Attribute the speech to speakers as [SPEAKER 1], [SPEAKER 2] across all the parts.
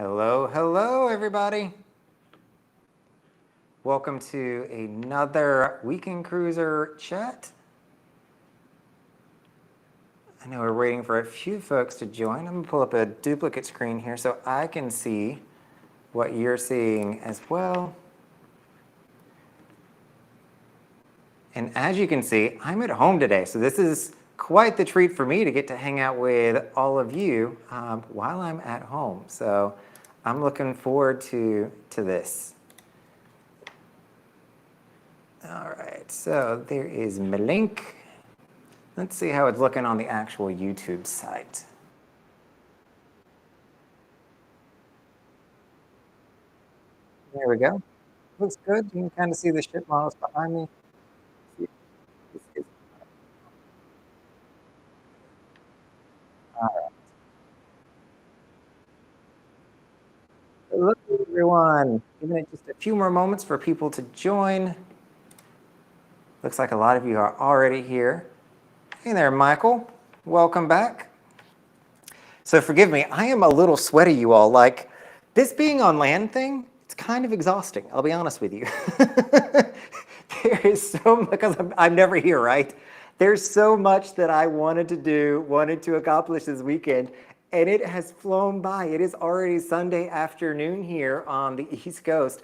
[SPEAKER 1] Hello, hello, everybody. Welcome to another Weekend Cruiser chat. I know we're waiting for a few folks to join. I'm going to pull up a duplicate screen here so I can see what you're seeing as well. And as you can see, I'm at home today, so this is quite the treat for me to get to hang out with all of you while I'm at home. So I'm looking forward to this. All right, so there is my link. Let's see how it's looking on the actual YouTube site. There we go. Looks good. You can kind of see the ship models behind me. All right. Hello, everyone. Giving it just a few more moments for people to join. Looks like a lot of you are already here. Hey there, Michael. Welcome back. So forgive me, I am a little sweaty, you all. Like, this being on land thing, it's kind of exhausting, I'll be honest with you. There is so much, because I'm never here, right? There's so much that I wanted to do, wanted to accomplish this weekend, and it has flown by. It is already Sunday afternoon here on the East Coast,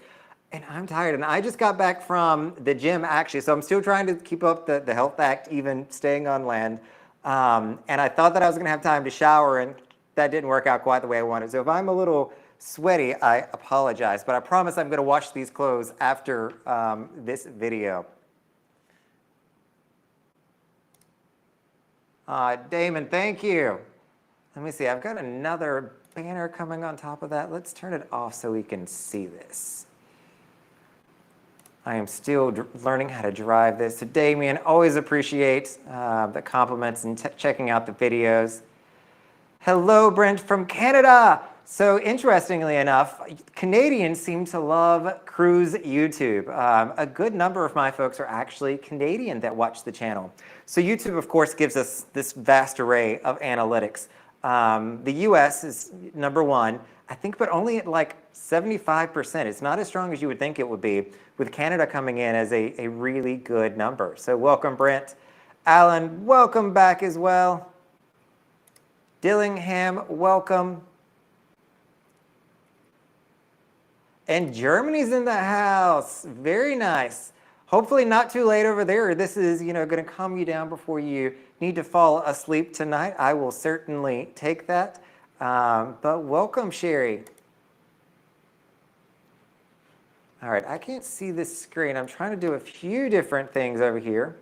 [SPEAKER 1] and I'm tired. And I just got back from the gym, actually, so I'm still trying to keep up the health act, even staying on land. And I thought that I was going to have time to shower, and that didn't work out quite the way I wanted. So if I'm a little sweaty, I apologize, but I promise I'm going to wash these clothes after this video. Damon, thank you. Let me see, I've got another banner coming on top of that. Let's turn it off so we can see this. I am still learning how to drive this. So Damien, always appreciate the compliments and checking out the videos. Hello, Brent from Canada. So interestingly enough, Canadians seem to love cruise YouTube. A good number of my folks are actually Canadian that watch the channel. So YouTube, of course, gives us this vast array of analytics. The US is number one, I think, but only at like 75%. It's not as strong as you would think it would be, with Canada coming in as a really good number. So welcome, Brent. Alan, welcome back as well. Dillingham, welcome. And Germany's in the house. Very nice. Hopefully not too late over there. This is, going to calm you down before you need to fall asleep tonight. I will certainly take that. But welcome, Sherry. All right, I can't see this screen. I'm trying to do a few different things over here.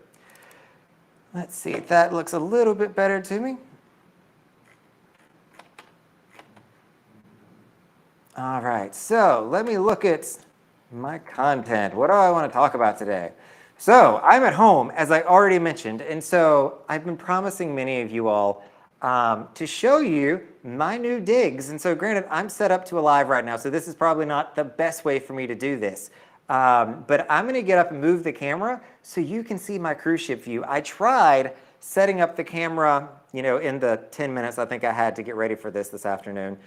[SPEAKER 1] Let's see if that looks a little bit better to me. All right, so let me look at my content. What do I want to talk about today? So I'm at home, as I already mentioned, and so I've been promising many of you all to show you my new digs. And so granted, I'm set up to a live right now, so this is probably not the best way for me to do this. But I'm going to get up and move the camera so you can see my cruise ship view. I tried setting up the camera, in the 10 minutes I think I had to get ready for this afternoon,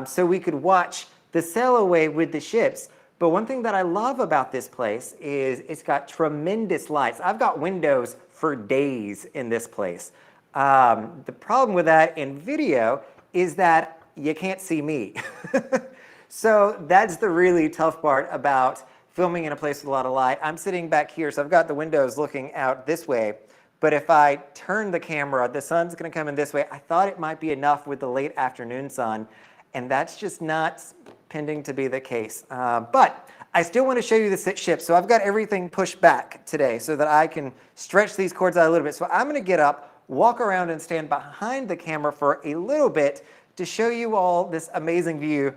[SPEAKER 1] so we could watch the sail away with the ships. But one thing that I love about this place is it's got tremendous lights. I've got windows for days in this place. The problem with that in video is that you can't see me. So that's the really tough part about filming in a place with a lot of light. I'm sitting back here, so I've got the windows looking out this way. But if I turn the camera, the sun's going to come in this way. I thought it might be enough with the late afternoon sun, and that's just not pending to be the case. But I still want to show you the ship. So I've got everything pushed back today so that I can stretch these cords out a little bit. So I'm going to get up, walk around, and stand behind the camera for a little bit to show you all this amazing view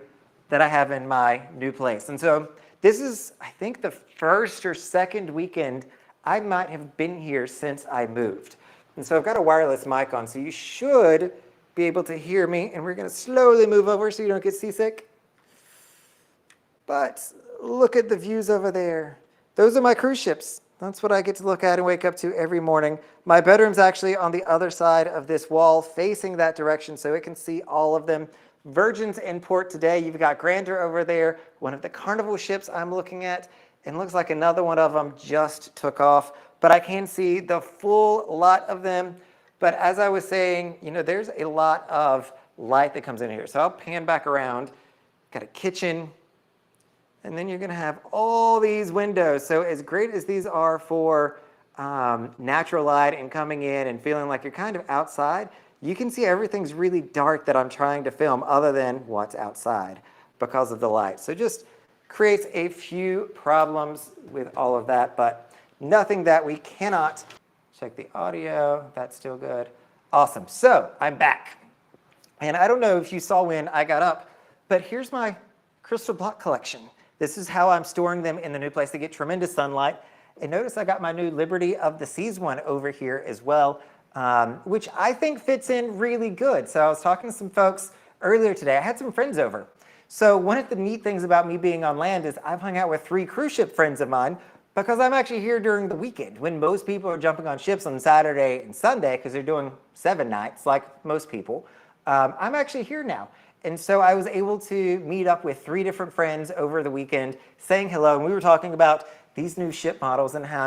[SPEAKER 1] that I have in my new place. And so this is, I think, the first or second weekend I might have been here since I moved. And so I've got a wireless mic on, so you should be able to hear me. And we're going to slowly move over so you don't get seasick. But look at the views over there. Those are my cruise ships. That's what I get to look at and wake up to every morning. My bedroom's actually on the other side of this wall, facing that direction, so it can see all of them. Virgin's in port today. You've got Grandeur over there, one of the Carnival ships I'm looking at, and looks like another one of them just took off. But I can see the full lot of them. But as I was saying, there's a lot of light that comes in here. So I'll pan back around. Got a kitchen, and then you're going to have all these windows. So as great as these are for natural light and coming in and feeling like you're kind of outside, you can see everything's really dark that I'm trying to film other than what's outside because of the light. So just creates a few problems with all of that, but nothing that we cannot. Check the audio. That's still good. Awesome. So I'm back. And I don't know if you saw when I got up, but here's my crystal block collection. This is how I'm storing them in the new place. They get tremendous sunlight. And notice I got my new Liberty of the Seas one over here as well, which I think fits in really good. So I was talking to some folks earlier today. I had some friends over. So one of the neat things about me being on land is I've hung out with 3 cruise ship friends of mine because I'm actually here during the weekend when most people are jumping on ships on Saturday and Sunday because they're doing 7 nights like most people. I'm actually here now. And so I was able to meet up with 3 different friends over the weekend saying hello. And we were talking about these new ship models and how,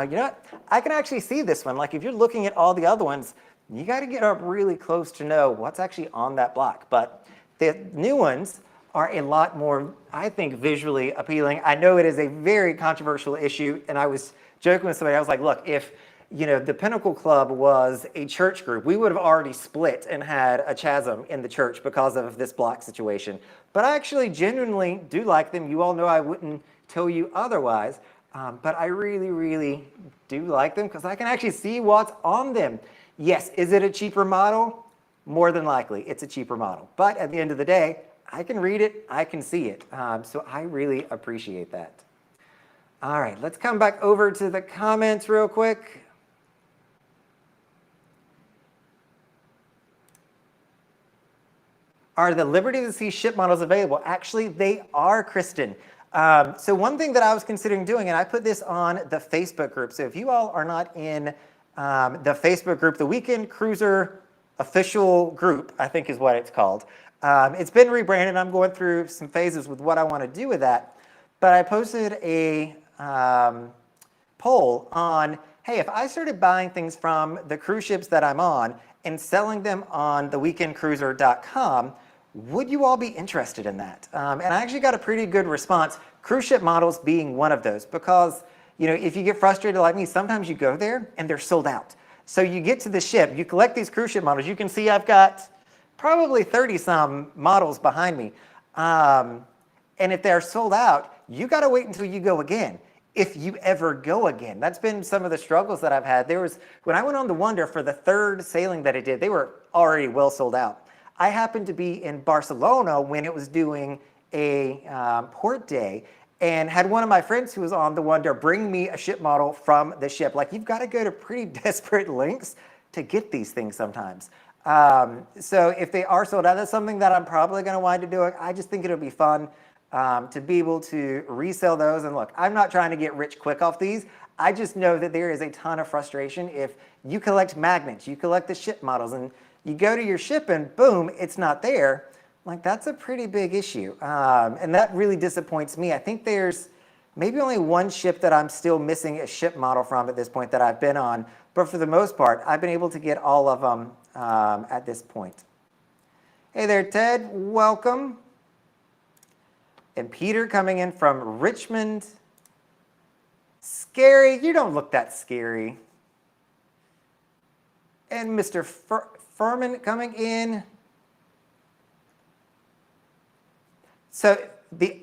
[SPEAKER 1] I can actually see this one. Like if you're looking at all the other ones, you got to get up really close to know what's actually on that block. But the new ones are a lot more, I think, visually appealing. I know it is a very controversial issue. And I was joking with somebody. I was like, look, if the Pinnacle Club was a church group, we would have already split and had a chasm in the church because of this block situation. But I actually genuinely do like them. You all know I wouldn't tell you otherwise. But I really, really do like them because I can actually see what's on them. Yes, is it a cheaper model? More than likely, it's a cheaper model. But at the end of the day, I can read it, I can see it. So I really appreciate that. All right, let's come back over to the comments real quick. Are the Liberty of the Sea ship models available? Actually, they are, Kristen. So one thing that I was considering doing, and I put this on the Facebook group. So if you all are not in the Facebook group, the Weekend Cruiser official group, I think is what it's called. It's been rebranded. I'm going through some phases with what I want to do with that. But I posted a poll on, hey, if I started buying things from the cruise ships that I'm on and selling them on theweekendcruiser.com, would you all be interested in that? And I actually got a pretty good response, cruise ship models being one of those, because if you get frustrated like me, sometimes you go there and they're sold out. So you get to the ship, you collect these cruise ship models. You can see I've got probably 30 some models behind me. And if they're sold out, you got to wait until you go again. If you ever go again. That's been some of the struggles that I've had. When I went on the Wonder for the 3rd sailing that I did, they were already well sold out. I happened to be in Barcelona when it was doing a port day and had one of my friends who was on the Wonder bring me a ship model from the ship. Like, you've got to go to pretty desperate lengths to get these things sometimes. So if they are sold out, that's something that I'm probably going to wind up doing. I just think it'll be fun to be able to resell those. And look, I'm not trying to get rich quick off these. I just know that there is a ton of frustration if you collect magnets, you collect the ship models, and you go to your ship and boom, it's not there. Like, that's a pretty big issue. And that really disappoints me. I think there's maybe only one ship that I'm still missing a ship model from at this point that I've been on. But for the most part, I've been able to get all of them at this point. Hey there, Ted. Welcome. And Peter coming in from Richmond. Scary. You don't look that scary. And Mr. Furman coming in. So,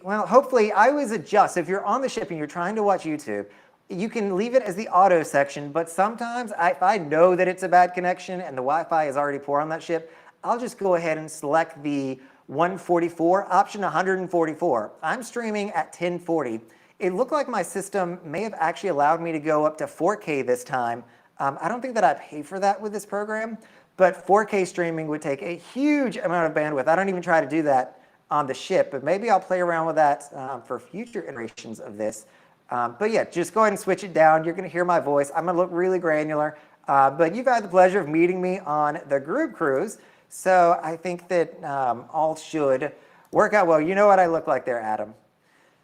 [SPEAKER 1] hopefully I always adjust. If you're on the ship and you're trying to watch YouTube, you can leave it as the auto section, but sometimes if I know that it's a bad connection and the Wi-Fi is already poor on that ship, I'll just go ahead and select the 144, option 144. I'm streaming at 1040. It looked like my system may have actually allowed me to go up to 4K this time. I don't think that I pay for that with this program, but 4K streaming would take a huge amount of bandwidth. I don't even try to do that on the ship, but maybe I'll play around with that for future iterations of this. But yeah, just go ahead and switch it down. You're going to hear my voice. I'm going to look really granular, but you've had the pleasure of meeting me on the group cruise. So I think that all should work out well. You know what I look like there, Adam.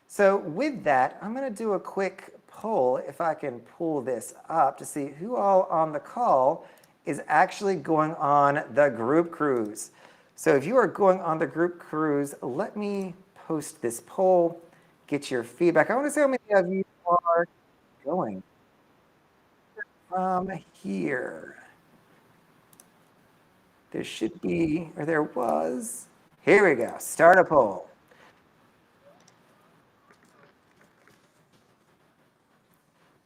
[SPEAKER 1] So with that, I'm going to do a quick poll if I can pull this up to see who all on the call is actually going on the group cruise. So if you are going on the group cruise, let me post this poll, get your feedback. I want to see how many of you are going from here. There should be, or there was. Here we go. Start a poll.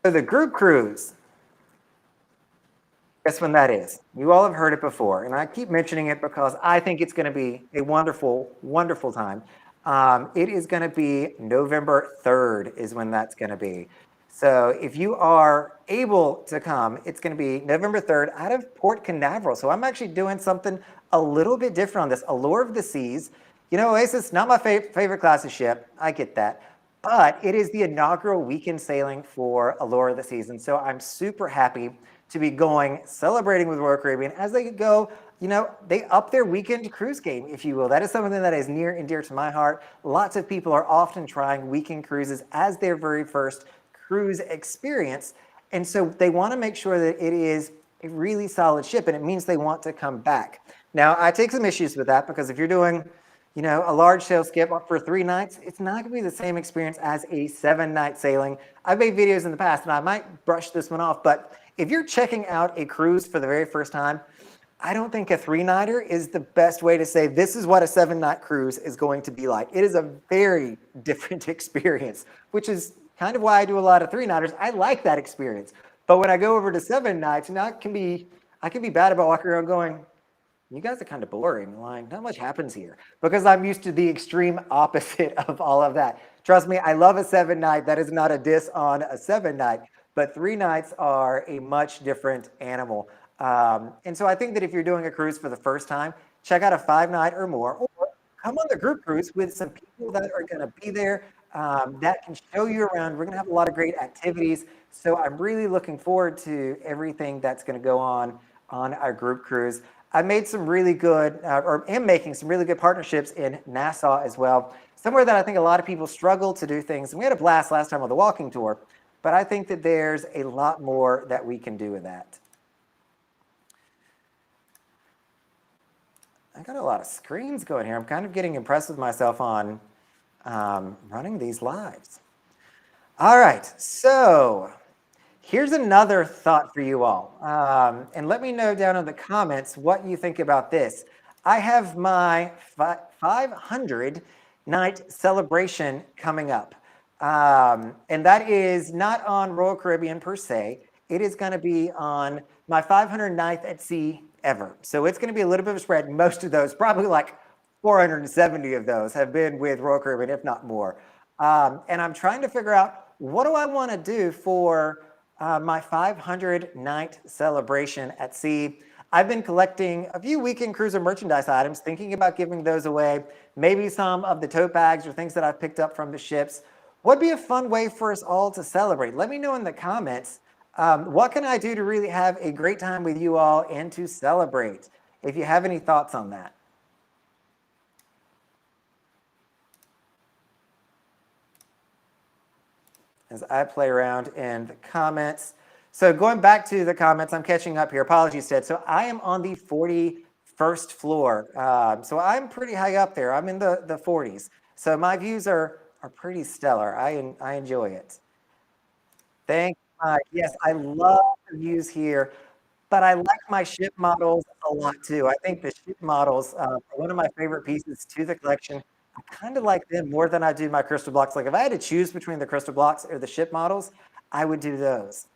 [SPEAKER 1] So the group cruise, guess when that is? You all have heard it before, and I keep mentioning it because I think it's going to be a wonderful, wonderful time. It is going to be November 3rd is when that's going to be. So if you are able to come, it's going to be November 3rd out of Port Canaveral. So I'm actually doing something a little bit different on this. Allure of the Seas. You know, Oasis, not my favorite class of ship. I get that. But it is the inaugural weekend sailing for Allure of the Seas. And so I'm super happy to be going, celebrating with Royal Caribbean as they go, you know, they up their weekend cruise game, if you will. That is something that is near and dear to my heart. Lots of people are often trying weekend cruises as their very first cruise experience. And so they want to make sure that it is a really solid ship, and it means they want to come back. Now, I take some issues with that because if you're doing, you know, a large sail skip for 3 nights, it's not going to be the same experience as a 7-night sailing. I've made videos in the past, and I might brush this one off, but if you're checking out a cruise for the very first time, I don't think a 3-nighter is the best way to say this is what a 7-night cruise is going to be like. It is a very different experience, which is kind of why I do a lot of 3-nighters. I like that experience. But when I go over to 7 nights, you know, I can be bad about walking around going, you guys are kind of boring. Like, not much happens here because I'm used to the extreme opposite of all of that. Trust me, I love a 7-night. That is not a diss on a 7-night, but 3 nights are a much different animal. And so I think that if you're doing a cruise for the first time, check out a 5-night or more, or come on the group cruise with some people that are going to be there that can show you around. We're going to have a lot of great activities. So I'm really looking forward to everything that's going to go on our group cruise. I made some really good, or am making some really good partnerships in Nassau as well. Somewhere that I think a lot of people struggle to do things. And we had a blast last time on the walking tour, but I think that there's a lot more that we can do with that. I got a lot of screens going here. I'm kind of getting impressed with myself on running these lives. All right, so here's another thought for you all. And let me know down in the comments what you think about this. I have my 500 night celebration coming up. And that is not on Royal Caribbean per se. It is going to be on my 509th at sea ever. So it's going to be a little bit of a spread. Most of those, probably like 470 of those, have been with Royal Caribbean, if not more. And I'm trying to figure out what do I want to do for my 500 night celebration at sea. I've been collecting a few weekend cruiser merchandise items, thinking about giving those away, maybe some of the tote bags or things that I've picked up from the ships. What'd be a fun way for us all to celebrate? Let me know in the comments. What can I do to really have a great time with you all and to celebrate? If you have any thoughts on that. As I play around in the comments. So going back to the comments, I'm catching up here. Apologies, Ted. So I am on the 41st floor. So I'm pretty high up there. I'm in the 40s. So my views are pretty stellar. I enjoy it. Thank you, Mike. Yes, I love the views here, but I like my ship models a lot too. I think the ship models are one of my favorite pieces to the collection. I kind of like them more than I do my crystal blocks. Like if I had to choose between the crystal blocks or the ship models, I would do those.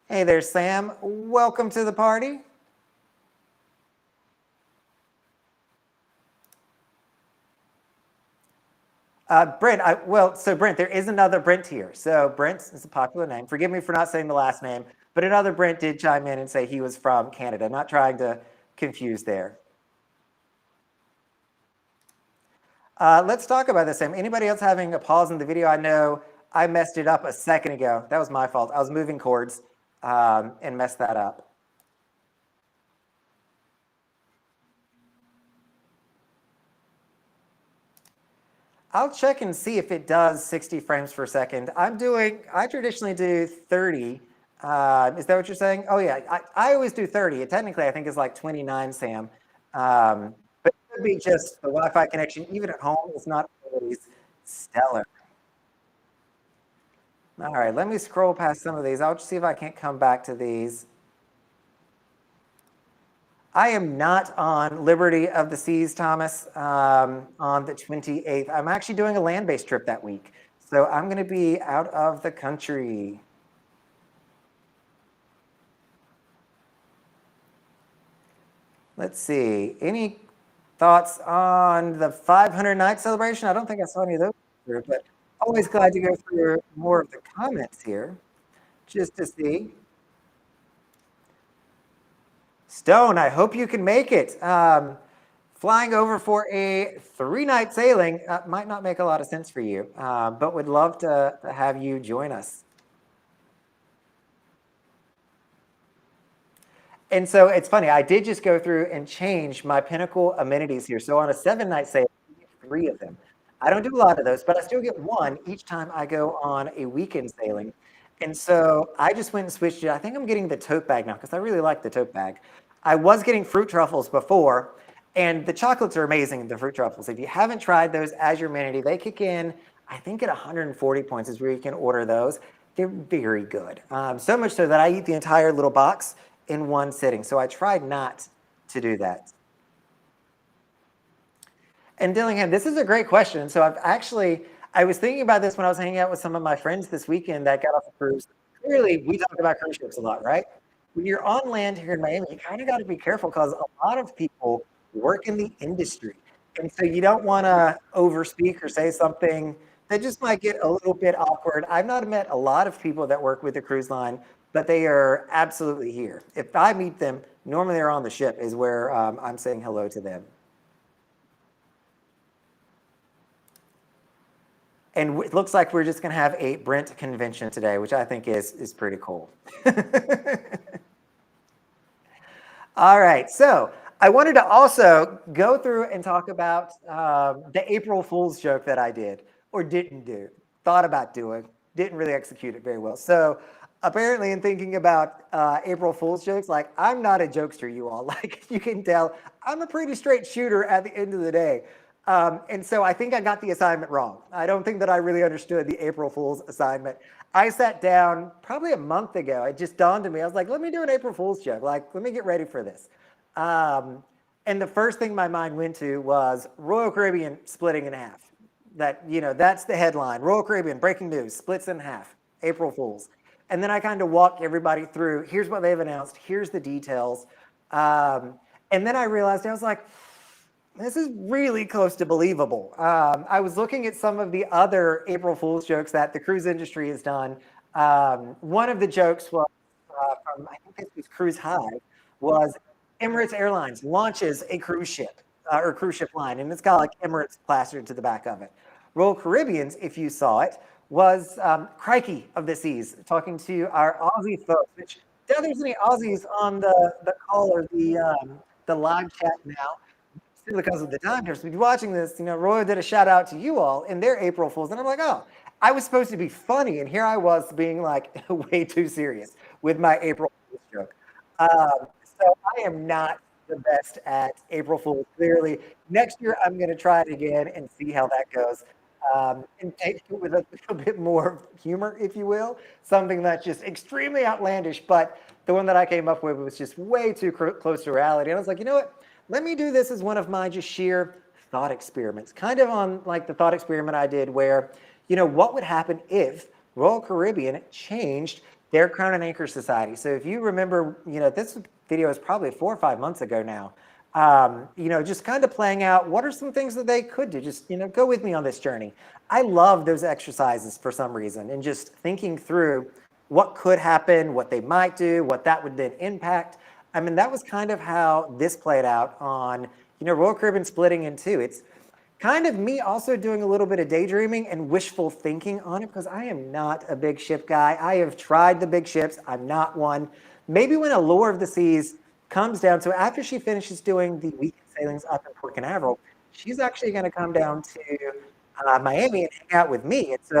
[SPEAKER 1] Hey there, Sam. Welcome to the party. Brent, so Brent, there is another Brent here. So Brent is a popular name. Forgive me for not saying the last name, but another Brent did chime in and say he was from Canada. I'm not trying to confuse there. Let's talk about this, Sam. Anybody else having a pause in the video? I know I messed it up a second ago. That was my fault. I was moving cords and messed that up. I'll check and see if it does 60 frames per second. I traditionally do 30. Is that what you're saying? Oh yeah, I always do 30. It technically I think is like 29, Sam. But it could be just the Wi-Fi connection, even at home, is not always stellar. All right, let me scroll past some of these. I'll just see if I can't come back to these. I am not on Liberty of the Seas, Thomas, on the 28th. I'm actually doing a land-based trip that week. So I'm going to be out of the country. Let's see. Any thoughts on the 500 night celebration? I don't think I saw any of those, but always glad to go through more of the comments here just to see. Stone, I hope you can make it. Flying over for a 3-night sailing might not make a lot of sense for you, but would love to have you join us. And so it's funny, I did just go through and change my Pinnacle amenities here. So on a 7-night sailing, you get 3 of them. I don't do a lot of those, but I still get 1 each time I go on a weekend sailing. And so I just went and switched it. I think I'm getting the tote bag now because I really like the tote bag. I was getting fruit truffles before, and the chocolates are amazing, the fruit truffles. If you haven't tried those as your amenity, they kick in, I think at 140 points is where you can order those. They're very good. So much so that I eat the entire little box in one sitting. So I tried not to do that. And Dillingham, this is a great question. So I was thinking about this when I was hanging out with some of my friends this weekend that got off a cruise. Clearly, we talk about cruise ships a lot, right? When you're on land here in Miami, you kind of got to be careful because a lot of people work in the industry. And so you don't want to overspeak or say something that just might get a little bit awkward. I've not met a lot of people that work with the cruise line, but they are absolutely here. If I meet them, normally they're on the ship is where I'm saying hello to them. And it looks like we're just going to have a Brent convention today, which I think is pretty cool. All right, so I wanted to also go through and talk about the April Fool's joke that I did or didn't do, thought about doing, didn't really execute it very well. So apparently in thinking about April Fool's jokes, like I'm not a jokester, you all. Like you can tell, I'm a pretty straight shooter at the end of the day. And so I think I got the assignment wrong. I don't think that I really understood the April Fool's assignment. I sat down probably a month ago. It just dawned on me. I was like, let me do an April Fool's joke. Like, let me get ready for this. And the first thing my mind went to was Royal Caribbean splitting in half. That's the headline. Royal Caribbean, breaking news, splits in half, April Fool's. And then I kind of walked everybody through, here's what they've announced, here's the details. And then I realized, I was like, this is really close to believable. I was looking at some of the other April Fool's jokes that the cruise industry has done. One of the jokes was from, I think this was Cruise High, was Emirates Airlines launches a cruise ship or cruise ship line, and it's got like Emirates plastered to the back of it. Royal Caribbean's, if you saw it, was Crikey of the Seas, talking to our Aussie folks, which now there's any Aussies on the call or the live chat now. Because of the time difference, we'd be watching this, Roy did a shout out to you all in their April Fools. And I'm like, oh, I was supposed to be funny. And here I was being like way too serious with my April Fools joke. So I am not the best at April Fools, clearly. Next year, I'm going to try it again and see how that goes. And take it with a little bit more humor, if you will. Something that's just extremely outlandish. But the one that I came up with was just way too close to reality. And I was like, you know what? Let me do this as one of my just sheer thought experiments, kind of on like the thought experiment I did where, what would happen if Royal Caribbean changed their Crown and Anchor Society? So if you remember, this video is probably 4 or 5 months ago now, just kind of playing out what are some things that they could do? Just, go with me on this journey. I love those exercises for some reason and just thinking through what could happen, what they might do, what that would then impact. I mean, that was kind of how this played out on, Royal Caribbean splitting in two. It's kind of me also doing a little bit of daydreaming and wishful thinking on it because I am not a big ship guy. I have tried the big ships. I'm not one. Maybe when Allure of the Seas comes down, so after she finishes doing the weekend sailings up in Port Canaveral, she's actually going to come down to Miami and hang out with me. And so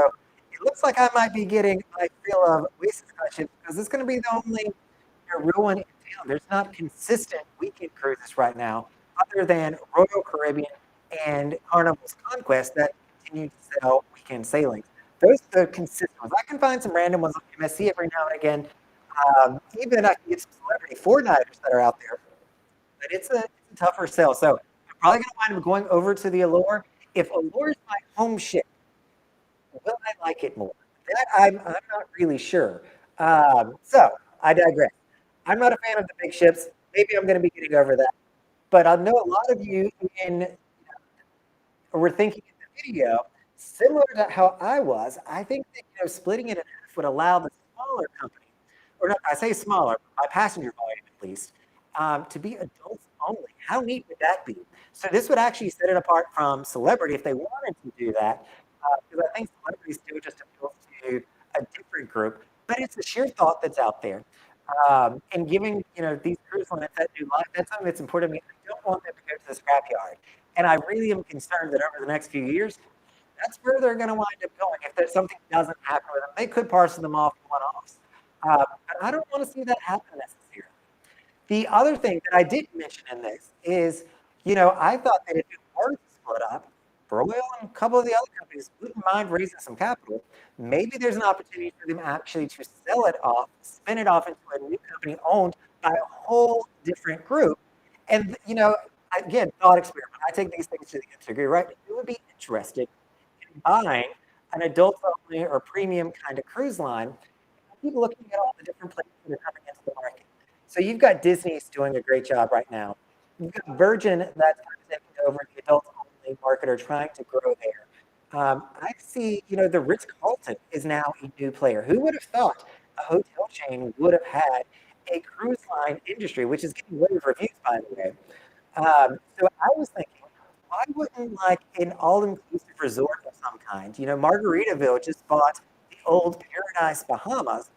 [SPEAKER 1] it looks like I might be getting my fill of Oasis scholarships because it's going to be the only real one in town. There's not consistent weekend cruises right now, other than Royal Caribbean and Carnival's Conquest that continue to sell weekend sailings. Those are the consistent ones. I can find some random ones on MSC every now and again. Even I can get some celebrity four-nighters that are out there, but it's a tougher sell. So I'm probably going to wind up going over to the Allure. If Allure is my home ship, will I like it more? That I'm not really sure. So I digress. I'm not a fan of the big ships. Maybe I'm going to be getting over that. But I know a lot of you in were thinking in the video, similar to how I was. I think that splitting it in half would allow the smaller company, or not, I say smaller, by passenger volume at least, to be adults only. How neat would that be? So this would actually set it apart from Celebrity if they wanted to do that, because I think Celebrity still just appeals to a different group. But it's the sheer thought that's out there, and giving these cruise lines that new life. That's something that's important to me. I don't want them to go to the scrapyard, and I really am concerned that over the next few years, that's where they're going to wind up going. If there's something doesn't happen with them, they could parcel them off one-offs. But I don't want to see that happen necessarily. The other thing that I didn't mention in this is, I thought that if it were to split up, Royal and a couple of the other companies wouldn't mind raising some capital. Maybe there's an opportunity for them actually to sell it off, spin it off into a new company owned by a whole different group. And, again, thought experiment. I take these things to the nth degree, right? It would be interesting in buying an adult only or premium kind of cruise line. Keep looking at all the different places that are coming into the market. So you've got Disney's doing a great job right now. You've got Virgin that's kind of taking over the adult only market or trying to grow there. I see, the Ritz-Carlton is now a new player. Who would have thought a hotel chain would have had a cruise line industry, which is getting rave reviews, by the way. So I was thinking, why wouldn't like an all-inclusive resort of some kind? Margaritaville just bought the old Paradise Bahamas.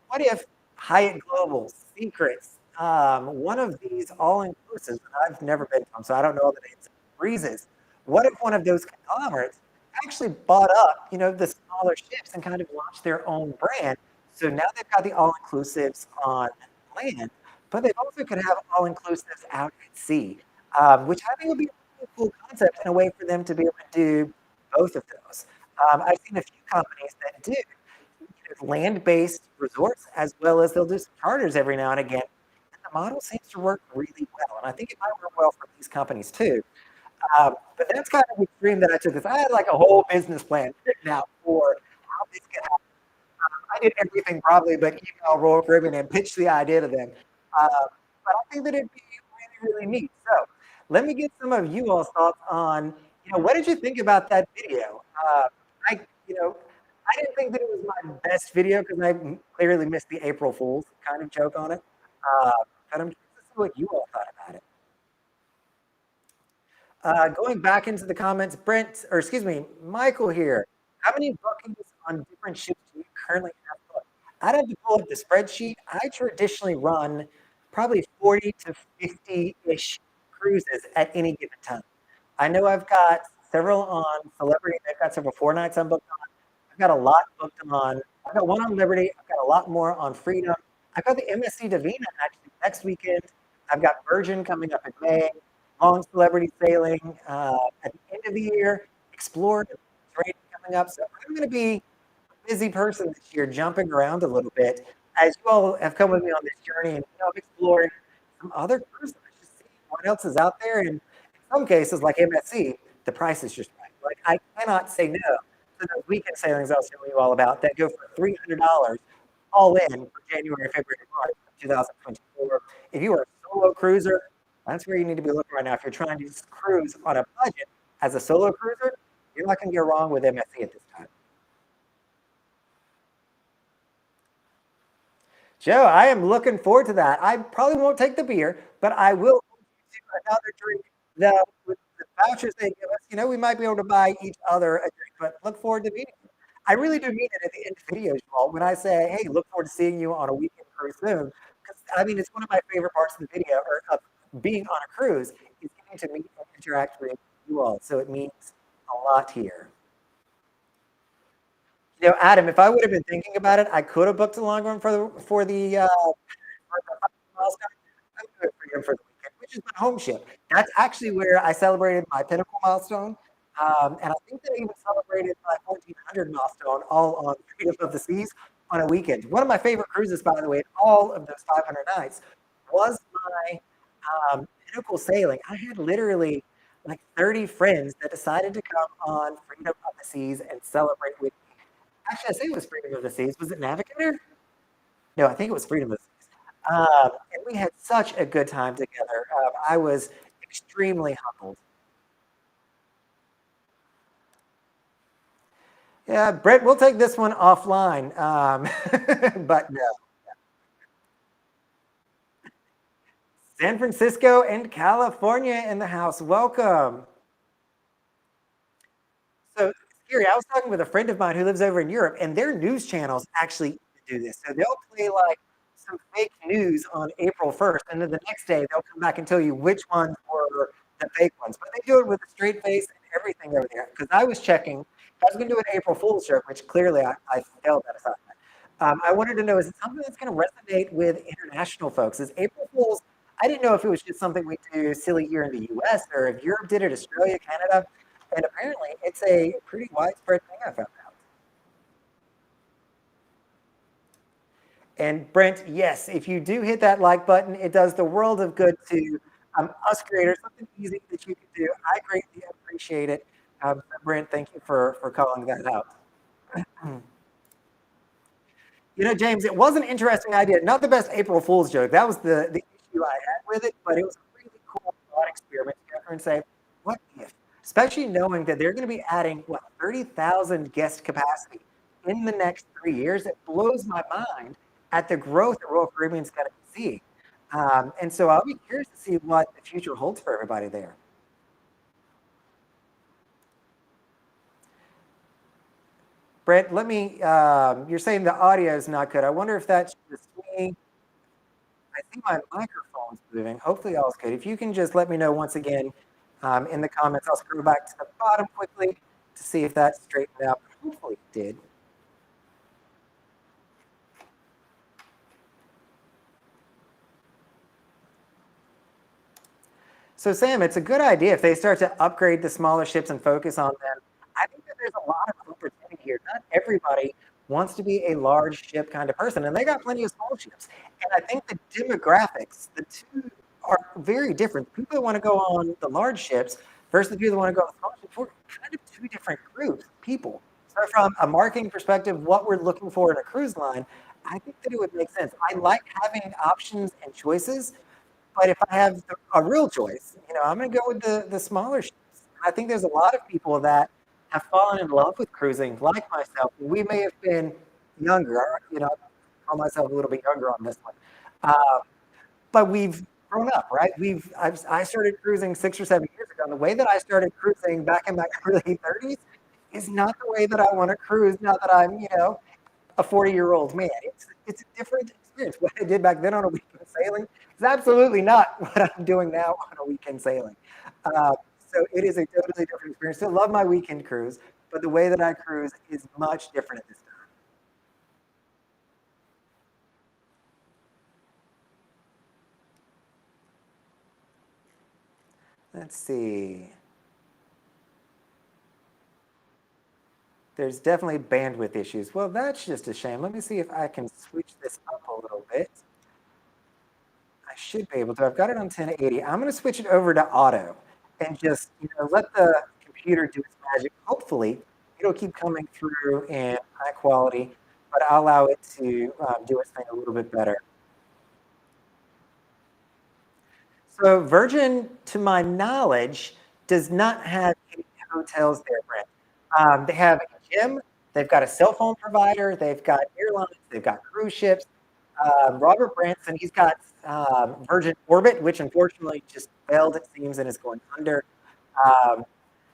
[SPEAKER 1] What if Hyatt Global, Secrets, one of these all-inclusives, I've never been to them, so I don't know the names, Breezes. What if one of those conglomerates actually bought up, the smaller ships and kind of launched their own brand? So now they've got the all-inclusives on land, but they also could have all-inclusives out at sea, which I think would be a really cool concept and a way for them to be able to do both of those. I've seen a few companies that do land-based resorts as well as they'll do some charters every now and again. And the model seems to work really well, and I think it might work well for these companies too. But that's kind of the extreme that I took this. I had like a whole business plan written out for how this could happen. I did everything probably but email Royal Caribbean and pitch the idea to them. Uh, but I think that it'd be really, really neat. So let me get some of you all's thoughts on, what did you think about that video? I, you know, I didn't think that it was my best video because I clearly missed the April Fool's kind of joke on it. Uh, but I'm curious to see what you all thought about it. Going back into the comments, Michael here. How many bookings on different ships do you currently have booked? I'd have to pull up the spreadsheet. I traditionally run probably 40 to 50-ish cruises at any given time. I know I've got several on Celebrity. I've got several 4 nights I'm booked on. I've got a lot booked on. I've got one on Liberty. I've got a lot more on Freedom. I've got the MSC Divina actually next weekend. I've got Virgin coming up in May. Long Celebrity Sailing at the end of the year. Explorer training coming up. So I'm going to be a busy person this year, jumping around a little bit. As you all have come with me on this journey and exploring some other cruises, just seeing what else is out there. And in some cases, like MSC, the price is just right. Like I cannot say no to those weekend sailings I was telling you all about that go for $300 all in for January, February, March of 2024. If you are a solo cruiser, that's where you need to be looking right now. If you're trying to cruise on a budget as a solo cruiser, you're not going to get wrong with MSC at this time. Joe, I am looking forward to that. I probably won't take the beer, but I will do another drink. With the vouchers they give us, we might be able to buy each other a drink, but look forward to meeting you. I really do mean it at the end of the videos, Paul, when I say, hey, look forward to seeing you on a weekend cruise soon. Because, it's one of my favorite parts of the video, or of being on a cruise, is getting to meet and interact with you all. So it means a lot here. You know, Adam, if I would have been thinking about it, I could have booked a long run for the milestone. I'm doing Freedom for the Weekend, which is my home ship. That's actually where I celebrated my pinnacle milestone. And I think that I even celebrated my 1400 milestone all on Freedom of the Seas on a weekend. One of my favorite cruises, by the way, in all of those 500 nights was my pinnacle sailing. I had literally like 30 friends that decided to come on Freedom of the Seas and celebrate with me. Actually, I say it was Freedom of the Seas. Was it Navigator? No, I think it was Freedom of the Seas. And we had such a good time together. I was extremely humbled. Yeah, Brett, we'll take this one offline. But no, San Francisco and California in the house. Welcome. So scary. I was talking with a friend of mine who lives over in Europe, and their news channels actually do this. So they'll play like some fake news on April 1st, and then the next day they'll come back and tell you which ones were the fake ones. But they do it with a straight face and everything over there. Because I was checking, I was going to do an April Fool's joke, which clearly I failed that assignment. I wanted to know, is it something that's going to resonate with international folks? Is April Fool's, I didn't know if it was just something we do silly here in the US or if Europe did it, Australia, Canada. And apparently it's a pretty widespread thing I found out. And Brent, yes, if you do hit that like button, it does the world of good to us creators, something easy that you can do. I greatly appreciate it. Brent, thank you for calling that out. You know, James, it was an interesting idea. Not the best April Fool's joke. That was the issue I had with it, but it was a really cool thought experiment to go through and say, what if? Especially knowing that they're going to be adding, what, 30,000 guest capacity in the next 3 years. It blows my mind at the growth that Royal Caribbean's going to see. And so I'll be curious to see what the future holds for everybody there. Brent, let me, you're saying the audio is not good. I wonder if that's just me. I think my microphone's moving. Hopefully all's good. If you can just let me know once again in the comments, I'll scroll back to the bottom quickly to see if that's straightened out. Hopefully it did. So Sam, it's a good idea if they start to upgrade the smaller ships and focus on them. I think that there's a lot of opportunity here. Not everybody wants to be a large ship kind of person, and they got plenty of small ships. And I think the demographics, the two are very different. The people that want to go on the large ships versus the people that want to go on the small ships, we're kind of two different groups of people. So from a marketing perspective, what we're looking for in a cruise line, I think that it would make sense. I like having options and choices, but if I have a real choice, you know, I'm going to go with the smaller ships. I think there's a lot of people that have fallen in love with cruising, like myself. We may have been younger, you know, I call myself a little bit younger on this one, but we've grown up, right? I started cruising 6 or 7 years ago. And the way that I started cruising back in my early 30s is not the way that I want to cruise now that I'm, you know, a 40-year-old man. It's a different experience. What I did back then on a weekend sailing is absolutely not what I'm doing now on a weekend sailing. So it is a totally different experience. Still love my weekend cruise, but the way that I cruise is much different at this time. Let's see. There's definitely bandwidth issues. Well, that's just a shame. Let me see if I can switch this up a little bit. I should be able to. I've got it on 1080. I'm going to switch it over to auto and just, you know, let the computer do its magic. Hopefully, it'll keep coming through in high quality, but I'll allow it to do its thing a little bit better. So Virgin, to my knowledge, does not have any hotels there, Brent. They have a gym, they've got a cell phone provider, they've got airlines, they've got cruise ships. Robert Branson, he's got Virgin Orbit, which unfortunately just failed, it seems, and is going under. Um,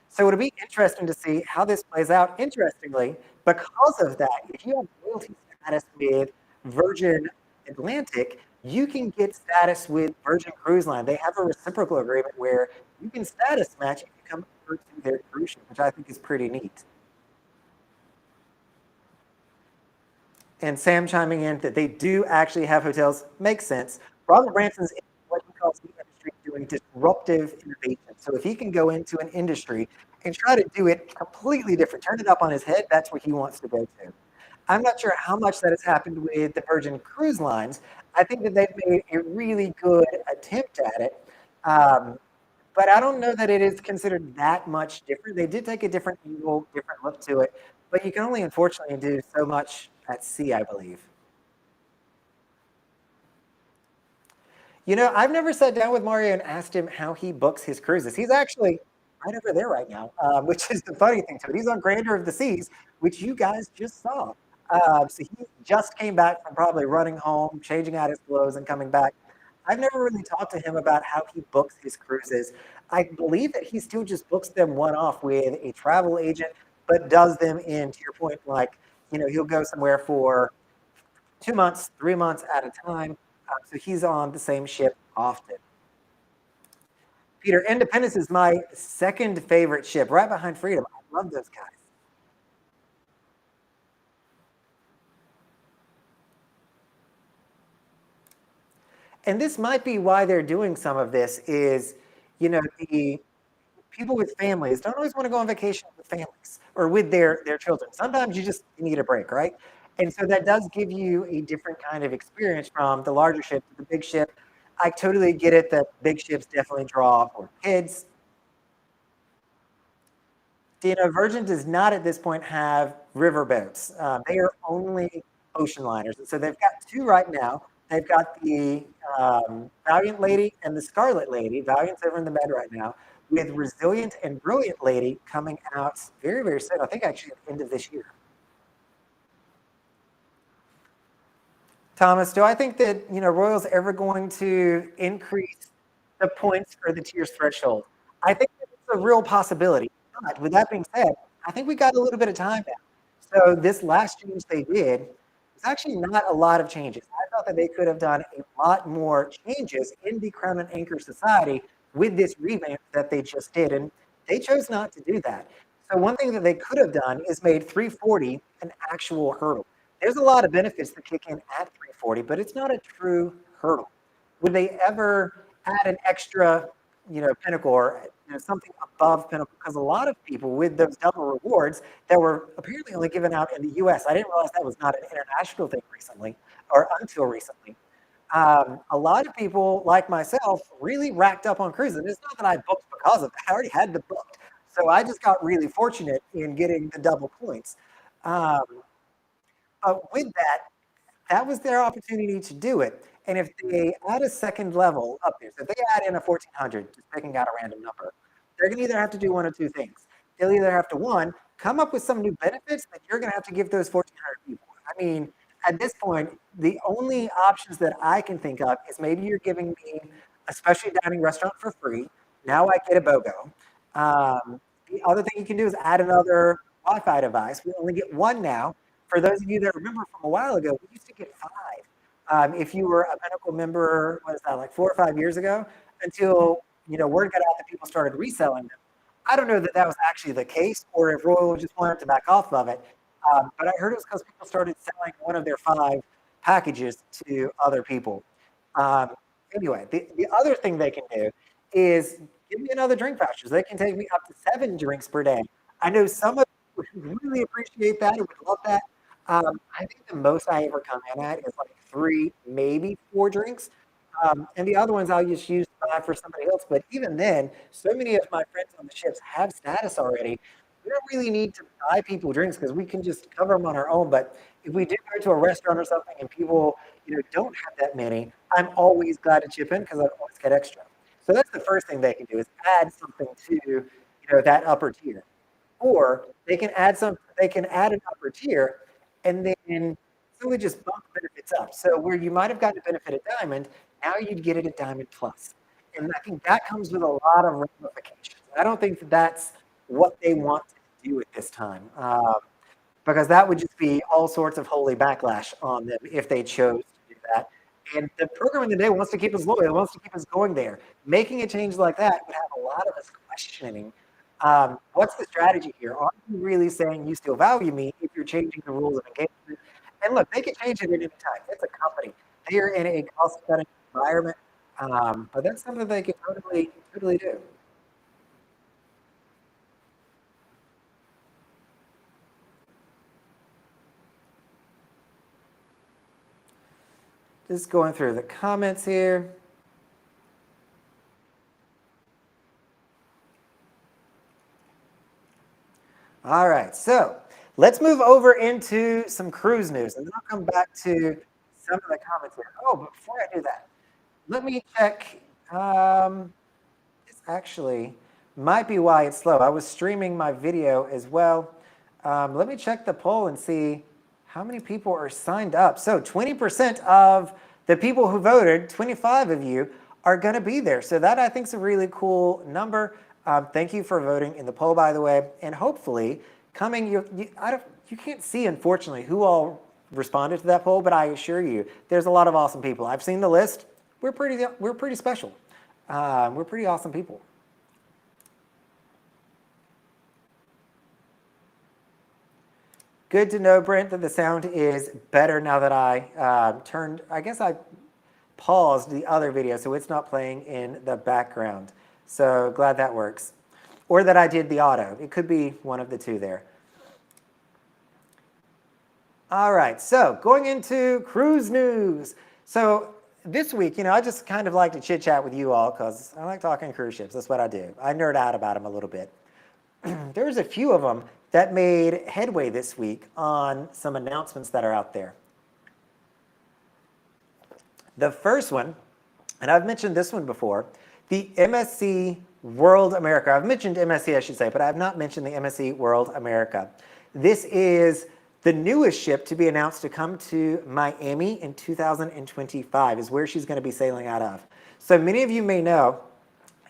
[SPEAKER 1] so it'll be interesting to see how this plays out. Interestingly, because of that, if you have loyalty status with Virgin Atlantic, you can get status with Virgin Cruise Line. They have a reciprocal agreement where you can status match if you come over to their cruise ship, which I think is pretty neat. And Sam chiming in that they do actually have hotels makes sense. Robert Branson's in what he calls the industry doing disruptive innovation. So if he can go into an industry and try to do it completely different, turn it up on his head, that's where he wants to go to. I'm not sure how much that has happened with the Virgin Cruise Lines. I think that they've made a really good attempt at it. Um, but I don't know that it is considered that much different. They did take a different angle, different look to it, but you can only unfortunately do so much at sea, I believe. You know, I've never sat down with Mario and asked him how he books his cruises. He's actually right over there right now, which is the funny thing to it. He's on Grandeur of the Seas, which you guys just saw. So he just came back from probably running home, changing out his clothes, and coming back. I've never really talked to him about how he books his cruises. I believe that he still just books them one off with a travel agent, but does them in, to your point, like, he'll go somewhere for 2 months, 3 months at a time. So he's on the same ship often. Peter, Independence is my second favorite ship, right behind Freedom. I love those guys. And this might be why they're doing some of this is, the people with families don't always want to go on vacation with families or with their children. Sometimes you just need a break, right? And so that does give you a different kind of experience from the larger ship to the big ship. I totally get it that big ships definitely draw more kids. Virgin does not at this point have river boats. They are only ocean liners. And so they've got two right now. They've got the Valiant Lady and the Scarlet Lady. Valiant's over in the med right now, with Resilient and Brilliant Lady coming out very, very soon. I think actually at the end of this year. Thomas, do I think that Royal's ever going to increase the points or the tiers threshold? I think that it's a real possibility. But with that being said, I think we got a little bit of time now. So this last change they did was actually not a lot of changes. I thought that they could have done a lot more changes in the Crown and Anchor Society with this revamp that they just did, and they chose not to do that. So one thing that they could have done is made 340 an actual hurdle. There's a lot of benefits that kick in at 340, but it's not a true hurdle. Would they ever add an extra, pinnacle or something above pinnacle? Because a lot of people with those double rewards that were apparently only given out in the U.S. I didn't realize that was not an international thing recently, or until recently. A lot of people like myself really racked up on cruising. It's not that I booked because of that. I already had the booked. So I just got really fortunate in getting the double points. Um, with that, that was their opportunity to do it. And if they add a second level up there, so if they add in a 1400, just picking out a random number, they're going to either have to do one of two things. They'll either have to, one, come up with some new benefits that you're going to have to give those 1400 people. I mean, at this point, the only options that I can think of is maybe you're giving me a specialty dining restaurant for free. Now I get a BOGO. The other thing you can do is add another Wi-Fi device. We only get one now. For those of you that remember from a while ago, we used to get five. If you were a Pinnacle member, what is that, like 4 or 5 years ago, until word got out that people started reselling them. I don't know that that was actually the case, or if Royal just wanted to back off of it. But I heard it was because people started selling one of their 5 packages to other people. Um, anyway, the other thing they can do is give me another drink vouchers. They can take me up to 7 drinks per day. I know some of you would really appreciate that and would love that. I think the most I ever come in at is like 3, maybe 4 drinks. And the other ones I'll just use to buy for somebody else. But even then, so many of my friends on the ships have status already. We don't really need to buy people drinks because we can just cover them on our own. But if we do go to a restaurant or something and people, don't have that many, I'm always glad to chip in because I always get extra. So that's the first thing they can do is add something to, that upper tier. Or they can add an upper tier and then simply just bump benefits up. So where you might have gotten a benefit at Diamond, now you'd get it at Diamond Plus. And I think that comes with a lot of ramifications. I don't think that that's what they want to do at this time, because that would just be all sorts of holy backlash on them if they chose to do that. And the program in the day wants to keep us loyal, it wants to keep us going there. Making a change like that would have a lot of us questioning What's the strategy here? Are you really saying you still value me if you're changing the rules of engagement? And look, they can change it at any time. It's a company. They are in a cost-cutting environment, but that's something they can totally do. Just going through the comments here. All right, so let's move over into some cruise news, and then I'll come back to some of the comments here. Oh, but before I do that, let me check. This actually might be why it's slow. I was streaming my video as well. Let me check the poll and see how many people are signed up. So 20% of the people who voted, 25 of you, are going to be there. So that I think is a really cool number. Thank you for voting in the poll, by the way. And hopefully, you can't see, unfortunately, who all responded to that poll, but I assure you, there's a lot of awesome people. I've seen the list. We're pretty special. We're pretty awesome people. Good to know, Brent, that the sound is better now that I I paused the other video so it's not playing in the background. So glad that works. Or that I did the auto. It could be one of the two there. All right, so going into cruise news. So this week, I just kind of like to chit chat with you all because I like talking cruise ships. That's what I do. I nerd out about them a little bit. There's a few of them that made headway this week on some announcements that are out there. The first one, and I've mentioned this one before, the MSC World America. I've mentioned MSC, I should say, but I have not mentioned the MSC World America. This is the newest ship to be announced to come to Miami in 2025 is where she's going to be sailing out of. So many of you may know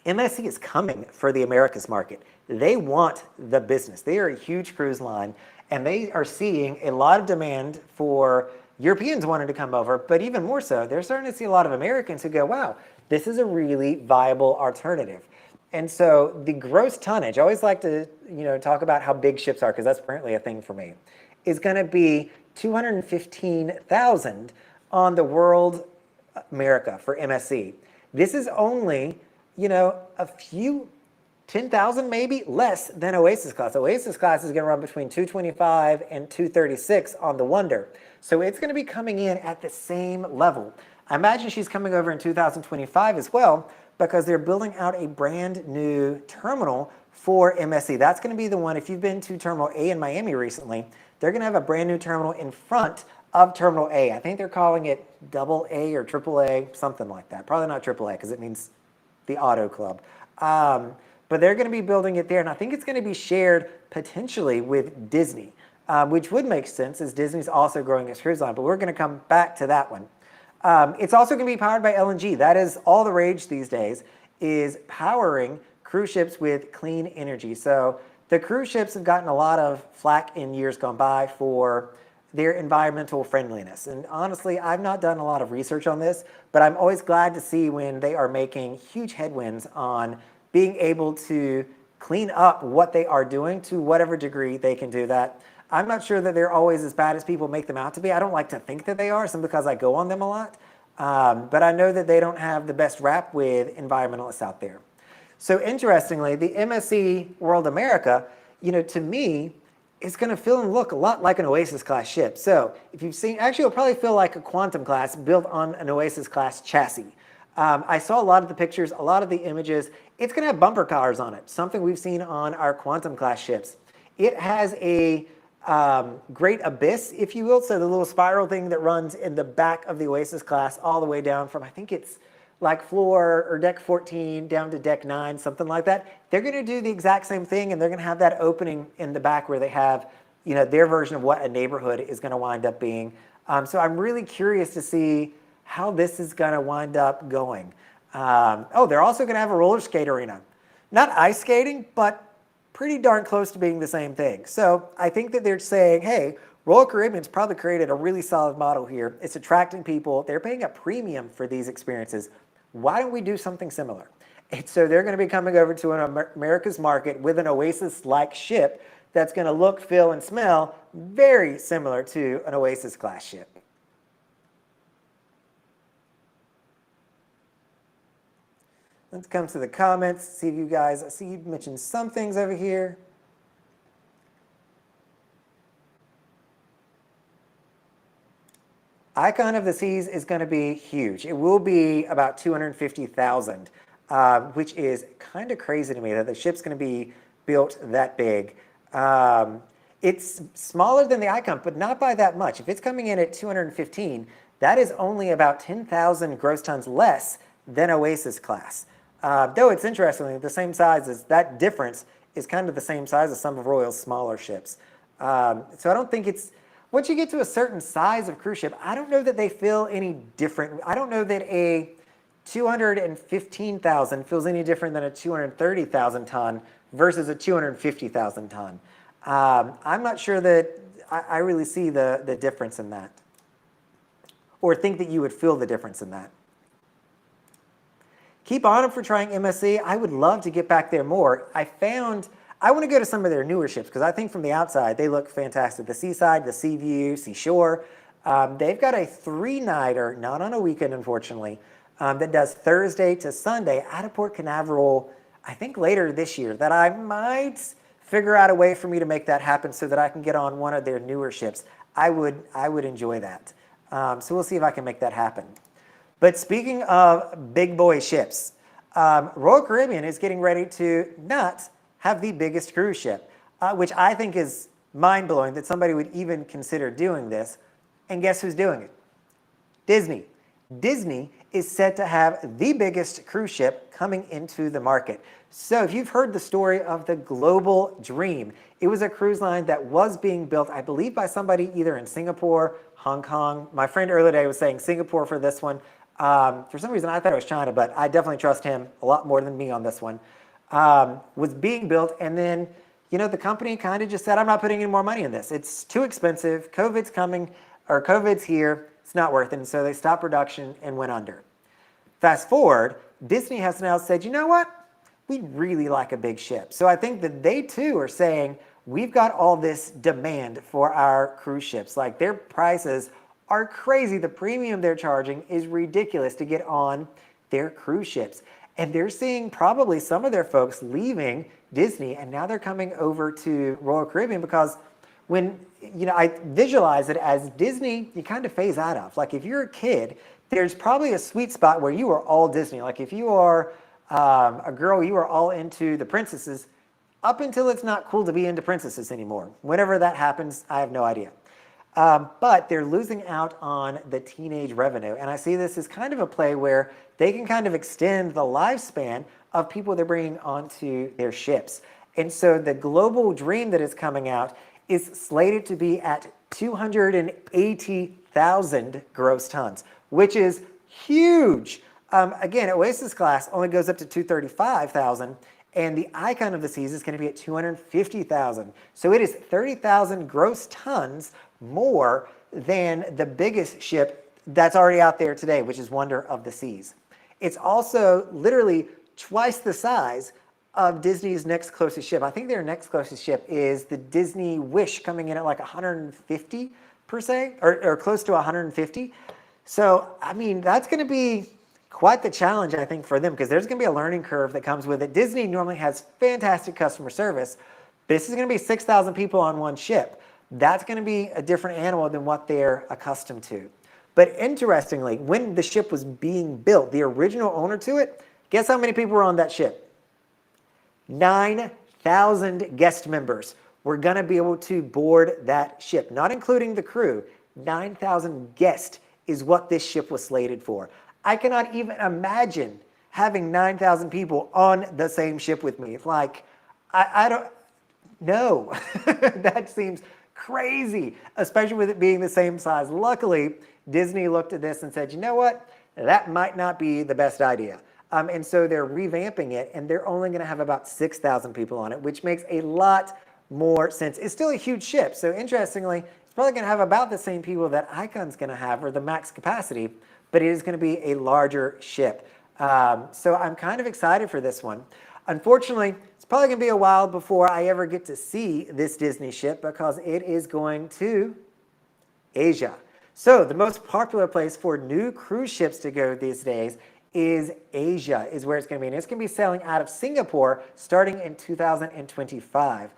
[SPEAKER 1] MSC is coming for the Americas market. They want the business. They are a huge cruise line, and they are seeing a lot of demand for Europeans wanting to come over, but even more so, they're starting to see a lot of Americans who go, wow, this is a really viable alternative. And so the gross tonnage, I always like to talk about how big ships are because that's apparently a thing for me, is going to be 215,000 on the World America for MSC. This is only, a few 10,000 maybe less than Oasis class. Oasis class is going to run between 225 and 236 on the Wonder. So it's going to be coming in at the same level. I imagine she's coming over in 2025 as well because they're building out a brand new terminal for MSC. That's going to be the one, if you've been to Terminal A in Miami recently, they're going to have a brand new terminal in front of Terminal A. I think they're calling it Double A or Triple A, something like that. Probably not Triple A because it means the Auto Club. But they're going to be building it there, and I think it's going to be shared potentially with Disney, which would make sense as Disney's also growing its cruise line, but we're going to come back to that one. It's also going to be powered by LNG. That is all the rage these days, is powering cruise ships with clean energy. So the cruise ships have gotten a lot of flack in years gone by for their environmental friendliness. And honestly, I've not done a lot of research on this, but I'm always glad to see when they are making huge headwinds on being able to clean up what they are doing to whatever degree they can do that. I'm not sure that they're always as bad as people make them out to be. I don't like to think that they are, simply because I go on them a lot. But I know that they don't have the best rap with environmentalists out there. So interestingly, the MSC World America, to me, is going to feel and look a lot like an Oasis class ship. So if you've seen, actually it'll probably feel like a Quantum class built on an Oasis class chassis. I saw a lot of the pictures, a lot of the images. It's going to have bumper cars on it, something we've seen on our Quantum class ships. It has a great abyss, if you will, so the little spiral thing that runs in the back of the Oasis class all the way down from, I think it's like floor or deck 14 down to deck 9, something like that. They're going to do the exact same thing, and they're going to have that opening in the back where they have their version of what a neighborhood is going to wind up being. So I'm really curious to see how this is going to wind up going. They're also going to have a roller skate arena. Not ice skating, but pretty darn close to being the same thing. So I think that they're saying, hey, Royal Caribbean's probably created a really solid model here. It's attracting people. They're paying a premium for these experiences. Why don't we do something similar? And so they're going to be coming over to America's market with an Oasis-like ship that's going to look, feel, and smell very similar to an Oasis-class ship. Let's come to the comments, see if you guys, I see you mentioned some things over here. Icon of the Seas is going to be huge. It will be about 250,000, which is kind of crazy to me that the ship's going to be built that big. It's smaller than the Icon, but not by that much. If it's coming in at 215, that is only about 10,000 gross tons less than Oasis class. Though it's interestingly the same size as that difference is kind of the same size as some of Royal's smaller ships. So I don't think it's, once you get to a certain size of cruise ship, I don't know that they feel any different. I don't know that a 215,000 feels any different than a 230,000 ton versus a 250,000 ton. I'm not sure that I really see the difference in that, or think that you would feel the difference in that. Keep on them for trying MSC. I would love to get back there more. I want to go to some of their newer ships because I think from the outside they look fantastic. The Seaside, the Seaview, Seashore. They've got a 3-nighter, not on a weekend unfortunately, that does Thursday to Sunday out of Port Canaveral, I think later this year, that I might figure out a way for me to make that happen so that I can get on one of their newer ships. I would enjoy that. So we'll see if I can make that happen. But speaking of big boy ships, Royal Caribbean is getting ready to not have the biggest cruise ship, which I think is mind-blowing that somebody would even consider doing this. And guess who's doing it? Disney. Disney is set to have the biggest cruise ship coming into the market. So if you've heard the story of the Global Dream, it was a cruise line that was being built, I believe, by somebody either in Singapore, Hong Kong. My friend earlier today was saying Singapore for this one. For some reason, I thought it was China, but I definitely trust him a lot more than me on this one. Was being built, and then, you know, the company kind of just said, I'm not putting any more money in this. It's too expensive. COVID's coming, or COVID's here. It's not worth it. And so they stopped production and went under. Fast forward, Disney has now said, you know what? We really like a big ship. So I think that they too are saying, we've got all this demand for our cruise ships. Like, their prices are crazy. The premium they're charging is ridiculous to get on their cruise ships. And they're seeing probably some of their folks leaving Disney, and now they're coming over to Royal Caribbean because when, you know, I visualize it as Disney, you kind of phase out of. Like, if you're a kid, there's probably a sweet spot where you are all Disney. Like, if you are a girl, you are all into the princesses up until it's not cool to be into princesses anymore. Whenever that happens, I have no idea. But they're losing out on the teenage revenue. And I see this as kind of a play where they can kind of extend the lifespan of people they're bringing onto their ships. And so the Global Dream that is coming out is slated to be at 280,000 gross tons, which is huge. Again, Oasis class only goes up to 235,000. And the Icon of the Seas is going to be at 250,000. So it is 30,000 gross tons more than the biggest ship that's already out there today, which is Wonder of the Seas. It's also literally twice the size of Disney's next closest ship. I think their next closest ship is the Disney Wish, coming in at like 150 per se, or close to 150. So, I mean, that's going to be quite the challenge, I think, for them, because there's going to be a learning curve that comes with it. Disney normally has fantastic customer service. This is going to be 6,000 people on one ship. That's going to be a different animal than what they're accustomed to. But interestingly, when the ship was being built, the original owner to it, guess how many people were on that ship? 9,000 guest members were going to be able to board that ship, not including the crew. 9,000 guests is what this ship was slated for. I cannot even imagine having 9,000 people on the same ship with me. Like, I don't know. That seems crazy, especially with it being the same size. Luckily, Disney looked at this and said, you know what? That might not be the best idea. And so they're revamping it, and they're only going to have about 6,000 people on it, which makes a lot more sense. It's still a huge ship. So interestingly, it's probably going to have about the same people that Icon's going to have, or the max capacity, but it is going to be a larger ship. So I'm kind of excited for this one. Unfortunately, it's probably going to be a while before I ever get to see this Disney ship because it is going to Asia. So the most popular place for new cruise ships to go these days is Asia, is where it's going to be. And it's going to be sailing out of Singapore starting in 2025.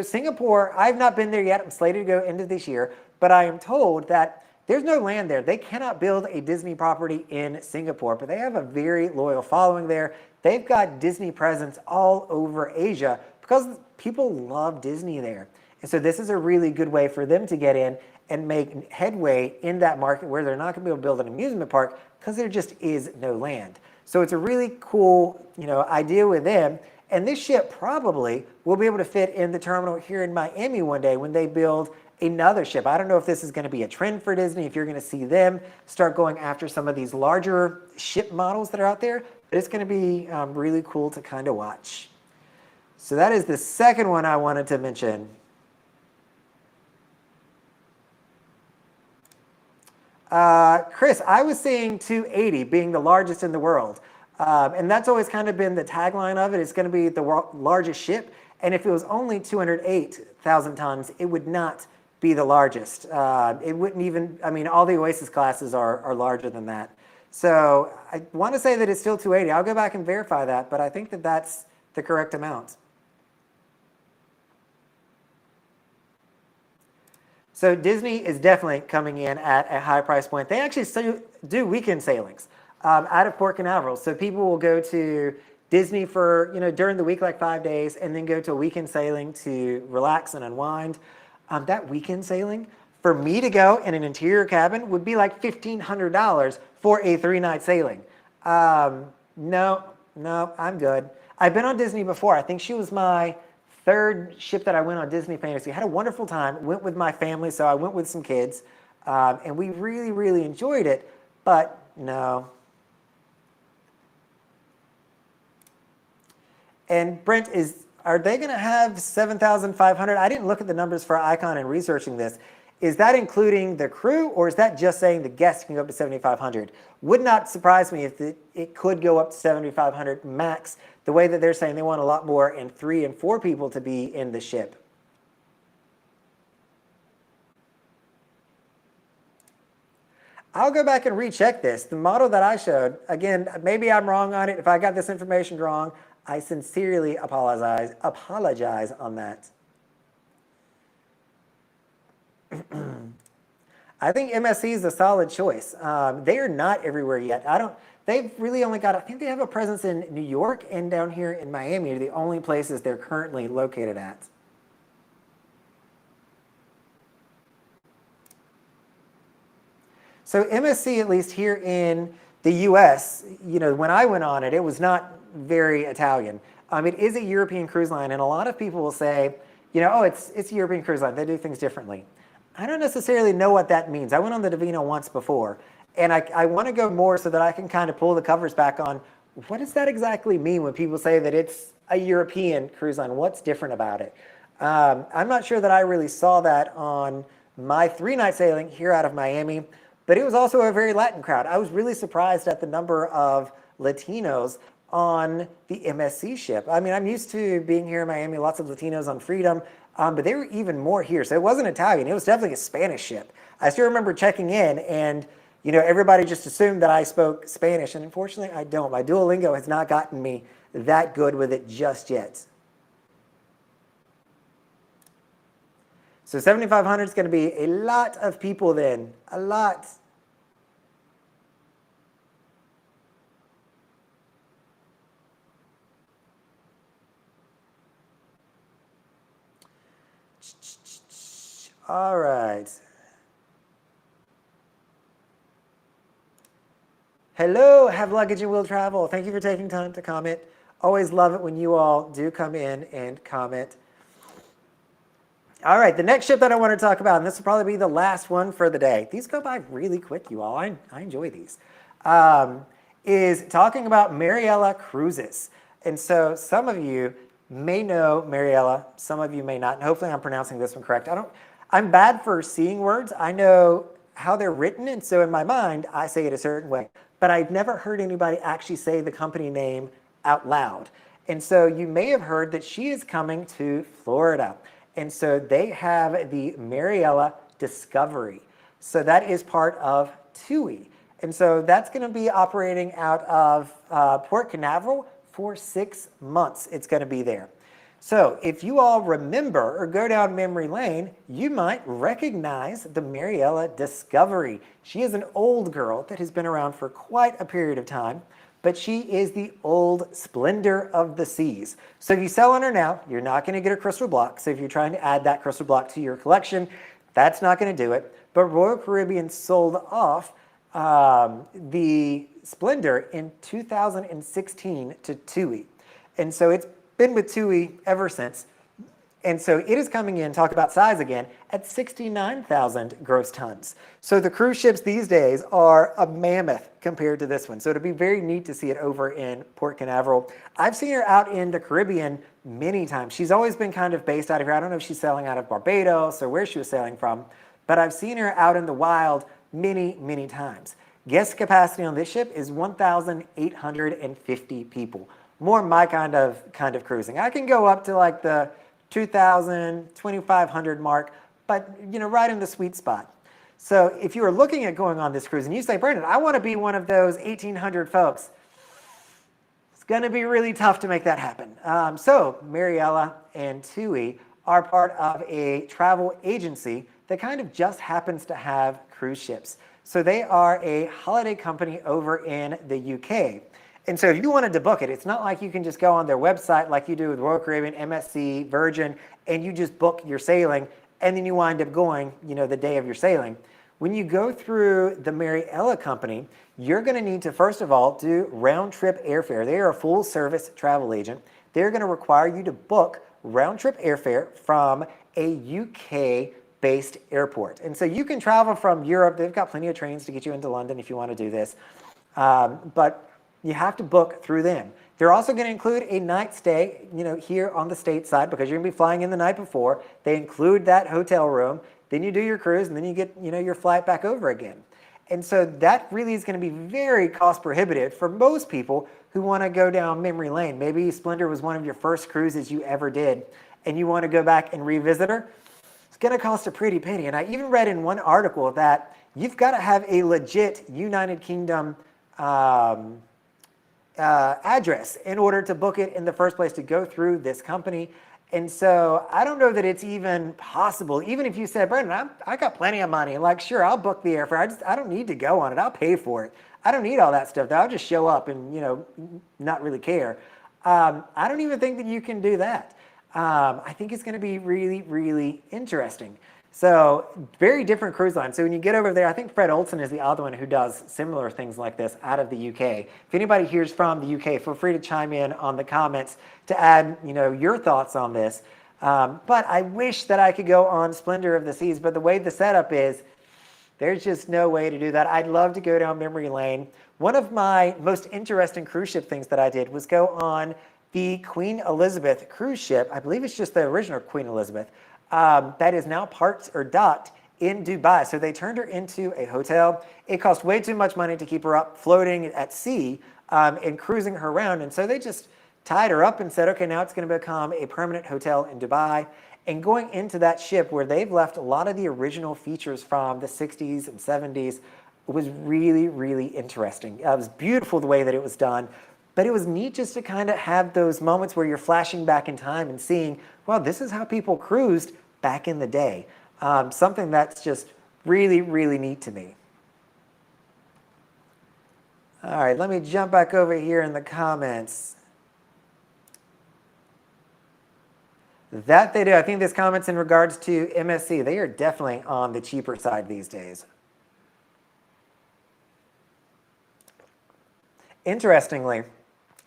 [SPEAKER 1] Singapore, I've not been there yet. I'm slated to go into this year, but I am told that there's no land there. They cannot build a Disney property in Singapore, but they have a very loyal following there. They've got Disney presence all over Asia because people love Disney there. And so this is a really good way for them to get in and make headway in that market where they're not going to be able to build an amusement park because there just is no land. So it's a really cool, idea with them. And this ship probably will be able to fit in the terminal here in Miami one day when they build another ship. I don't know if this is going to be a trend for Disney, if you're going to see them start going after some of these larger ship models that are out there, but it's going to be really cool to kind of watch. So that is the second one I wanted to mention. Chris, I was seeing 280 being the largest in the world. And that's always kind of been the tagline of it. It's going to be the largest ship. And if it was only 208,000 tons, it would not be the largest. It wouldn't even, all the Oasis classes are larger than that. So I want to say that it's still 280. I'll go back and verify that, but I think that that's the correct amount. So Disney is definitely coming in at a high price point. They actually still do weekend sailings out of Port Canaveral. So people will go to Disney for, during the week, like 5 days, and then go to a weekend sailing to relax and unwind. That weekend sailing, for me to go in an interior cabin would be like $1,500 for a 3-night sailing. No, I'm good. I've been on Disney before. I think she was my third ship that I went on Disney Fantasy. I had a wonderful time. Went with my family, so I went with some kids. And we really, really enjoyed it. But no. And Brent, are they going to have 7,500? I didn't look at the numbers for Icon in researching this. Is that including the crew, or is that just saying the guests can go up to 7,500? Would not surprise me if it could go up to 7,500 max, the way that they're saying they want a lot more and 3 and 4 people to be in the ship. I'll go back and recheck this. The model that I showed, again, maybe I'm wrong on it. If I got this information wrong, I sincerely apologize on that. I think MSC is a solid choice. They are not everywhere yet. They've really only got, I think they have a presence in New York and down here in Miami are the only places they're currently located at. So MSC, at least here in the US, when I went on it, it was not very Italian. It is a European cruise line, and a lot of people will say, oh, it's a European cruise line. They do things differently. I don't necessarily know what that means. I went on the Divino once before, and I want to go more so that I can kind of pull the covers back on what does that exactly mean when people say that it's a European cruise line? What's different about it? I'm not sure that I really saw that on my 3-night sailing here out of Miami, but it was also a very Latin crowd. I was really surprised at the number of Latinos on the MSC ship. I'm used to being here in Miami, lots of Latinos on Freedom, but they were even more here. So it wasn't Italian, it was definitely a Spanish ship. I still remember checking in and everybody just assumed that I spoke Spanish, and unfortunately I don't. My Duolingo has not gotten me that good with it just yet. So 7,500 is going to be a lot of people then, a lot. All right. Hello, Have Luggage and Will Travel. Thank you for taking time to comment. Always love it when you all do come in and comment. All right, the next ship that I want to talk about, and this will probably be the last one for the day. These go by really quick, you all. I enjoy these. Is talking about Marella Cruises. And so some of you may know Marella, some of you may not. And hopefully I'm pronouncing this one correct. I'm bad for seeing words. I know how they're written, and so in my mind, I say it a certain way. but I've never heard anybody actually say the company name out loud. And so you may have heard that she is coming to Florida. And so they have the Marella Discovery. So that is part of TUI. And so that's going to be operating out of Port Canaveral for 6 months. It's going to be there. So if you all remember or go down memory lane, you might recognize the Marella Discovery. She is an old girl that has been around for quite a period of time, but she is the old Splendor of the Seas. So if you sell on her now, you're not going to get a crystal block. So if you're trying to add that crystal block to your collection, that's not going to do it. But Royal Caribbean sold off the Splendor in 2016 to TUI. And so it's been with TUI ever since. And so it is coming in, talk about size again, at 69,000 gross tons. So the cruise ships these days are a mammoth compared to this one. So it'll be very neat to see it over in Port Canaveral. I've seen her out in the Caribbean many times. She's always been kind of based out of here. I don't know if she's sailing out of Barbados or where she was sailing from, but I've seen her out in the wild many, many times. Guest capacity on this ship is 1,850 people. More my kind of cruising. I can go up to like the 2,000, 2,500 mark, but right in the sweet spot. So if you are looking at going on this cruise and you say, Brandon, I want to be one of those 1,800 folks, it's going to be really tough to make that happen. So Marella and TUI are part of a travel agency that kind of just happens to have cruise ships. So they are a holiday company over in the UK. And so if you wanted to book it, it's not like you can just go on their website like you do with Royal Caribbean, MSC, Virgin, and you just book your sailing, and then you wind up going, the day of your sailing. When you go through the Marella company, you're going to need to, first of all, do round-trip airfare. They are a full-service travel agent. They're going to require you to book round-trip airfare from a UK-based airport. And so you can travel from Europe. They've got plenty of trains to get you into London if you want to do this. But you have to book through them. They're also going to include a night stay, here on the stateside because you're going to be flying in the night before. They include that hotel room. Then you do your cruise, and then you get, your flight back over again. And so that really is going to be very cost prohibitive for most people who want to go down memory lane. Maybe Splendor was one of your first cruises you ever did, and you want to go back and revisit her. It's going to cost a pretty penny. And I even read in one article that you've got to have a legit United Kingdom address in order to book it in the first place to go through this company. And so I don't know that it's even possible. Even if you said, Brendan, I got plenty of money. Like, sure, I'll book the airfare. I don't need to go on it. I'll pay for it. I don't need all that stuff. I'll just show up and, not really care. I don't even think that you can do that. I think it's going to be really, really interesting. So very different cruise line. So when you get over there, I think Fred Olsen is the other one who does similar things like this out of the UK. If anybody hears from the UK, feel free to chime in on the comments to add, your thoughts on this. But I wish that I could go on Splendor of the Seas, but the way the setup is, there's just no way to do that. I'd love to go down memory lane. One of my most interesting cruise ship things that I did was go on the Queen Elizabeth cruise ship. I believe it's just the original Queen Elizabeth. That is now parked or docked in Dubai. So they turned her into a hotel. It cost way too much money to keep her up floating at sea and cruising her around. And so they just tied her up and said, okay, now it's going to become a permanent hotel in Dubai. And going into that ship where they've left a lot of the original features from the 60s and 70s was really, really interesting. It was beautiful the way that it was done. But it was neat just to kind of have those moments where you're flashing back in time and seeing, well, this is how people cruised back in the day. Something that's just really, really neat to me. All right, let me jump back over here in the comments. That they do. I think this comment's in regards to MSC. They are definitely on the cheaper side these days. Interestingly,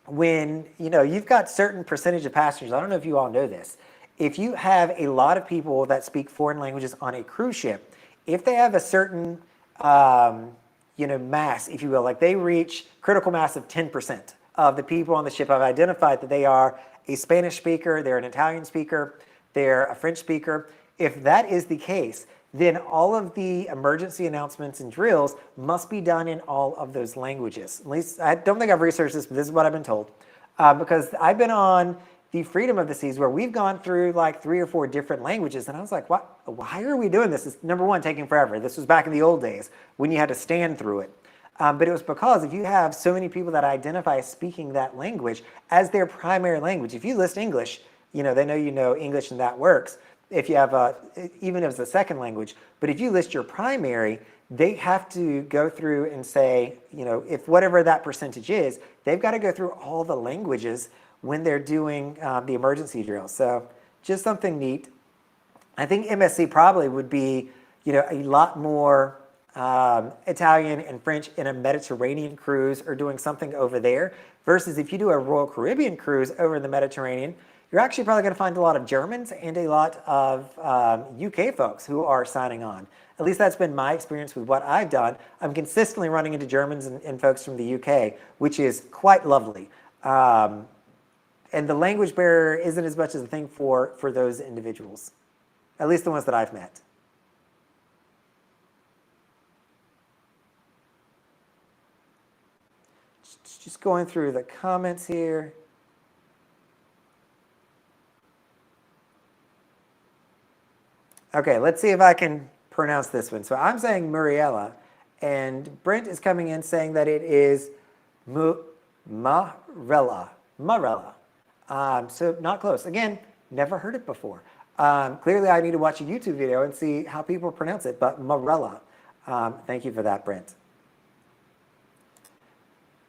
[SPEAKER 1] when you've got certain percentage of passengers, I don't know if you all know this, if you have a lot of people that speak foreign languages on a cruise ship, if they have a certain mass, if you will, like they reach critical mass of 10% of the people on the ship have identified that they are a Spanish speaker, they're an Italian speaker, they're a French speaker. If that is the case, then all of the emergency announcements and drills must be done in all of those languages. At least, I don't think I've researched this, but this is what I've been told. Because I've been on the Freedom of the Seas where we've gone through like 3 or 4 different languages. And I was like, what? Why are we doing this? It's, number one, taking forever. This was back in the old days when you had to stand through it. But it was because if you have so many people that identify speaking that language as their primary language, if you list English, they know you know English and that works. If you have even if it's a second language, but if you list your primary, they have to go through and say, if whatever that percentage is, they've got to go through all the languages when they're doing the emergency drill. So just something neat. I think MSC probably would be, a lot more Italian and French in a Mediterranean cruise or doing something over there versus if you do a Royal Caribbean cruise over in the Mediterranean, you're actually probably going to find a lot of Germans and a lot of UK folks who are signing on. At least that's been my experience with what I've done. I'm consistently running into Germans and folks from the UK, which is quite lovely. And the language barrier isn't as much as a thing for those individuals, at least the ones that I've met. Just going through the comments here. Okay, let's see if I can pronounce this one. So I'm saying Marella, and Brent is coming in saying that it is Marella. So not close. Again, never heard it before. Clearly, I need to watch a YouTube video and see how people pronounce it, but Marella. Thank you for that, Brent.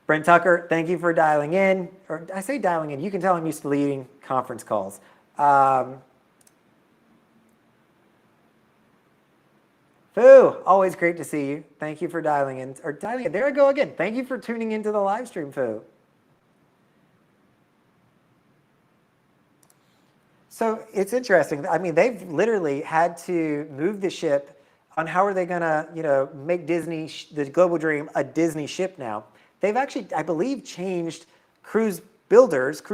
[SPEAKER 1] Brent Tucker, thank you for dialing in. Or I say dialing in. You can tell I'm used to leading conference calls. Foo, always great to see you. Thank you for dialing in. Or dialing in. There I go again. Thank you for tuning into the live stream, Foo. So it's interesting. I mean, they've literally had to move the ship on how are they going to, make Disney, the Global Dream, a Disney ship now. They've actually, I believe, changed cruise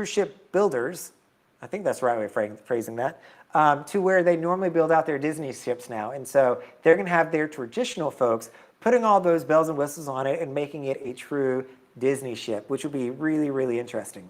[SPEAKER 1] ship builders, I think that's the right way of phrasing that, to where they normally build out their Disney ships now. And so they're going to have their traditional folks putting all those bells and whistles on it and making it a true Disney ship, which would be really, really interesting.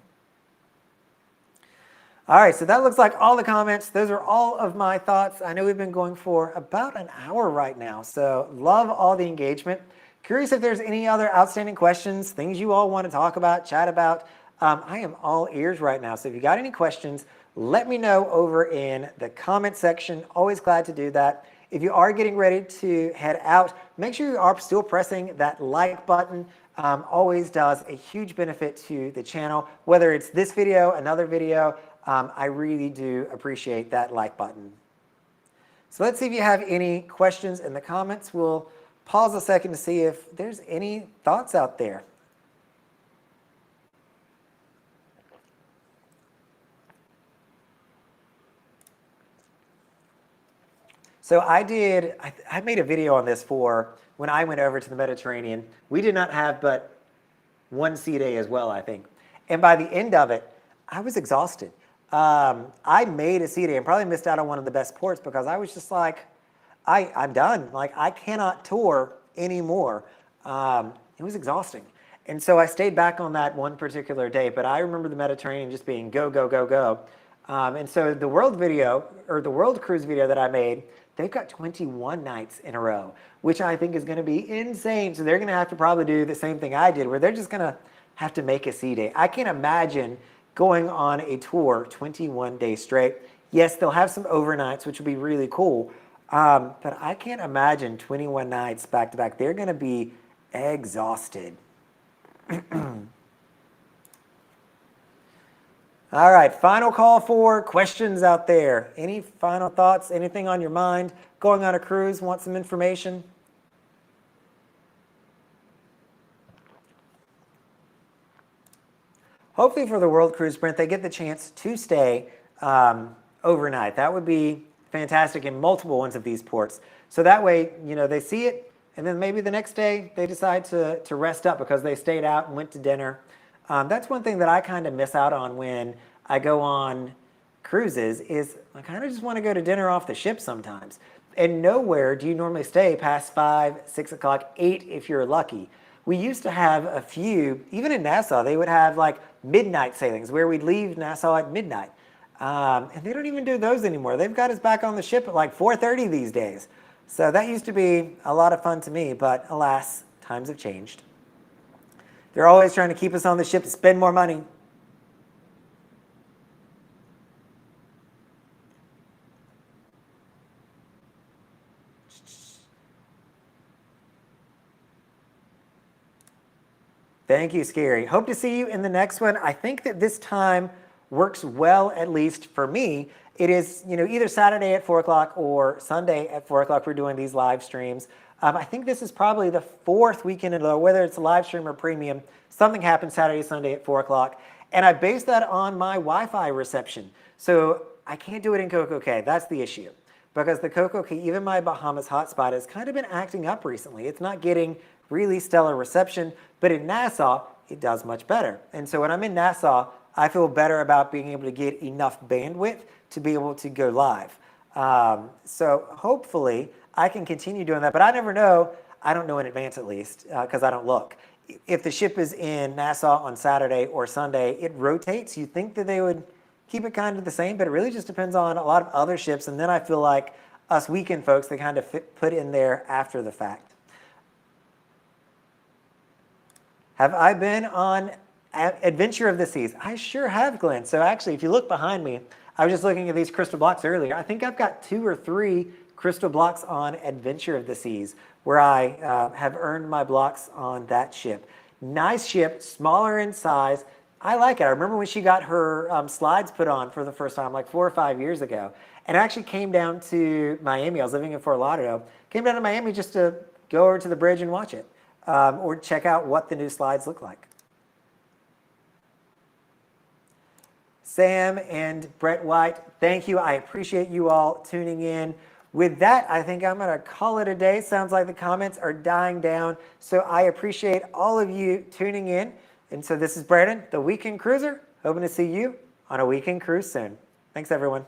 [SPEAKER 1] All right, so that looks like all the comments. Those are all of my thoughts. I know we've been going for about an hour right now, so love all the engagement. Curious if there's any other outstanding questions, things you all want to talk about, chat about. I am all ears right now, so if you got any questions, let me know over in the comment section. Always glad to do that. If you are getting ready to head out, make sure you are still pressing that like button. Always does a huge benefit to the channel, whether it's this video, another video. I really do appreciate that like button. So let's see if you have any questions in the comments. We'll pause a second to see if there's any thoughts out there. So I made a video on this for when I went over to the Mediterranean. We did not have but one sea day as well, I think. And by the end of it, I was exhausted. I made a sea day and probably missed out on one of the best ports because I was just like, I'm done. Like, I cannot tour anymore. It was exhausting. And so I stayed back on that one particular day, but I remember the Mediterranean just being go, go, go, go. And so the world video, or the world cruise video that I made, they've got 21 nights in a row, which I think is going to be insane. So they're going to have to probably do the same thing I did, where they're just going to have to make a sea day. I can't imagine going on a tour 21 days straight. Yes, they'll have some overnights, which will be really cool. But I can't imagine 21 nights back to back. They're going to be exhausted. All right, final call for questions out there. Any final thoughts, anything on your mind? Going on a cruise, want some information? Hopefully for the World Cruise Sprint, they get the chance to stay overnight. That would be fantastic in multiple ones of these ports. So that way, they see it, and then maybe the next day they decide to rest up because they stayed out and went to dinner. That's one thing that I kind of miss out on when I go on cruises is I kind of just want to go to dinner off the ship sometimes. And nowhere do you normally stay past 5, 6 o'clock, 8 if you're lucky. We used to have a few, even in Nassau, they would have like midnight sailings where we'd leave Nassau at midnight. And they don't even do those anymore. They've got us back on the ship at like 4:30 these days. So that used to be a lot of fun to me, but alas, times have changed. They're always trying to keep us on the ship to spend more money. Thank you, Scary. Hope to see you in the next one. I think that this time works well, at least for me. It is, either Saturday at 4 o'clock or Sunday at 4 o'clock. We're doing these live streams. I think this is probably the 4th weekend in a row, whether it's a live stream or premium. Something happens Saturday, Sunday at 4 o'clock. And I base that on my Wi-Fi reception. So I can't do it in CocoCay. That's the issue. Because the CocoCay, even my Bahamas hotspot, has kind of been acting up recently. It's not getting really stellar reception, but in Nassau, it does much better. And so when I'm in Nassau, I feel better about being able to get enough bandwidth to be able to go live. So hopefully I can continue doing that, but I never know. I don't know in advance at least, because I don't look. If the ship is in Nassau on Saturday or Sunday, it rotates. You think that they would keep it kind of the same, but it really just depends on a lot of other ships. And then I feel like us weekend folks, they kind of put in there after the fact. Have I been on Adventure of the Seas? I sure have, Glenn. So actually, if you look behind me, I was just looking at these crystal blocks earlier. I think I've got 2 or 3 crystal blocks on Adventure of the Seas where I have earned my blocks on that ship. Nice ship, smaller in size. I like it. I remember when she got her slides put on for the first time like 4 or 5 years ago. And I actually came down to Miami. I was living in Fort Lauderdale. Came down to Miami just to go over to the bridge and watch it. Or check out what the new slides look like. Sam and Brett White, thank you. I appreciate you all tuning in. With that, I think I'm going to call it a day. Sounds like the comments are dying down. So I appreciate all of you tuning in. And so this is Brandon, the Weekend Cruiser, hoping to see you on a weekend cruise soon. Thanks, everyone.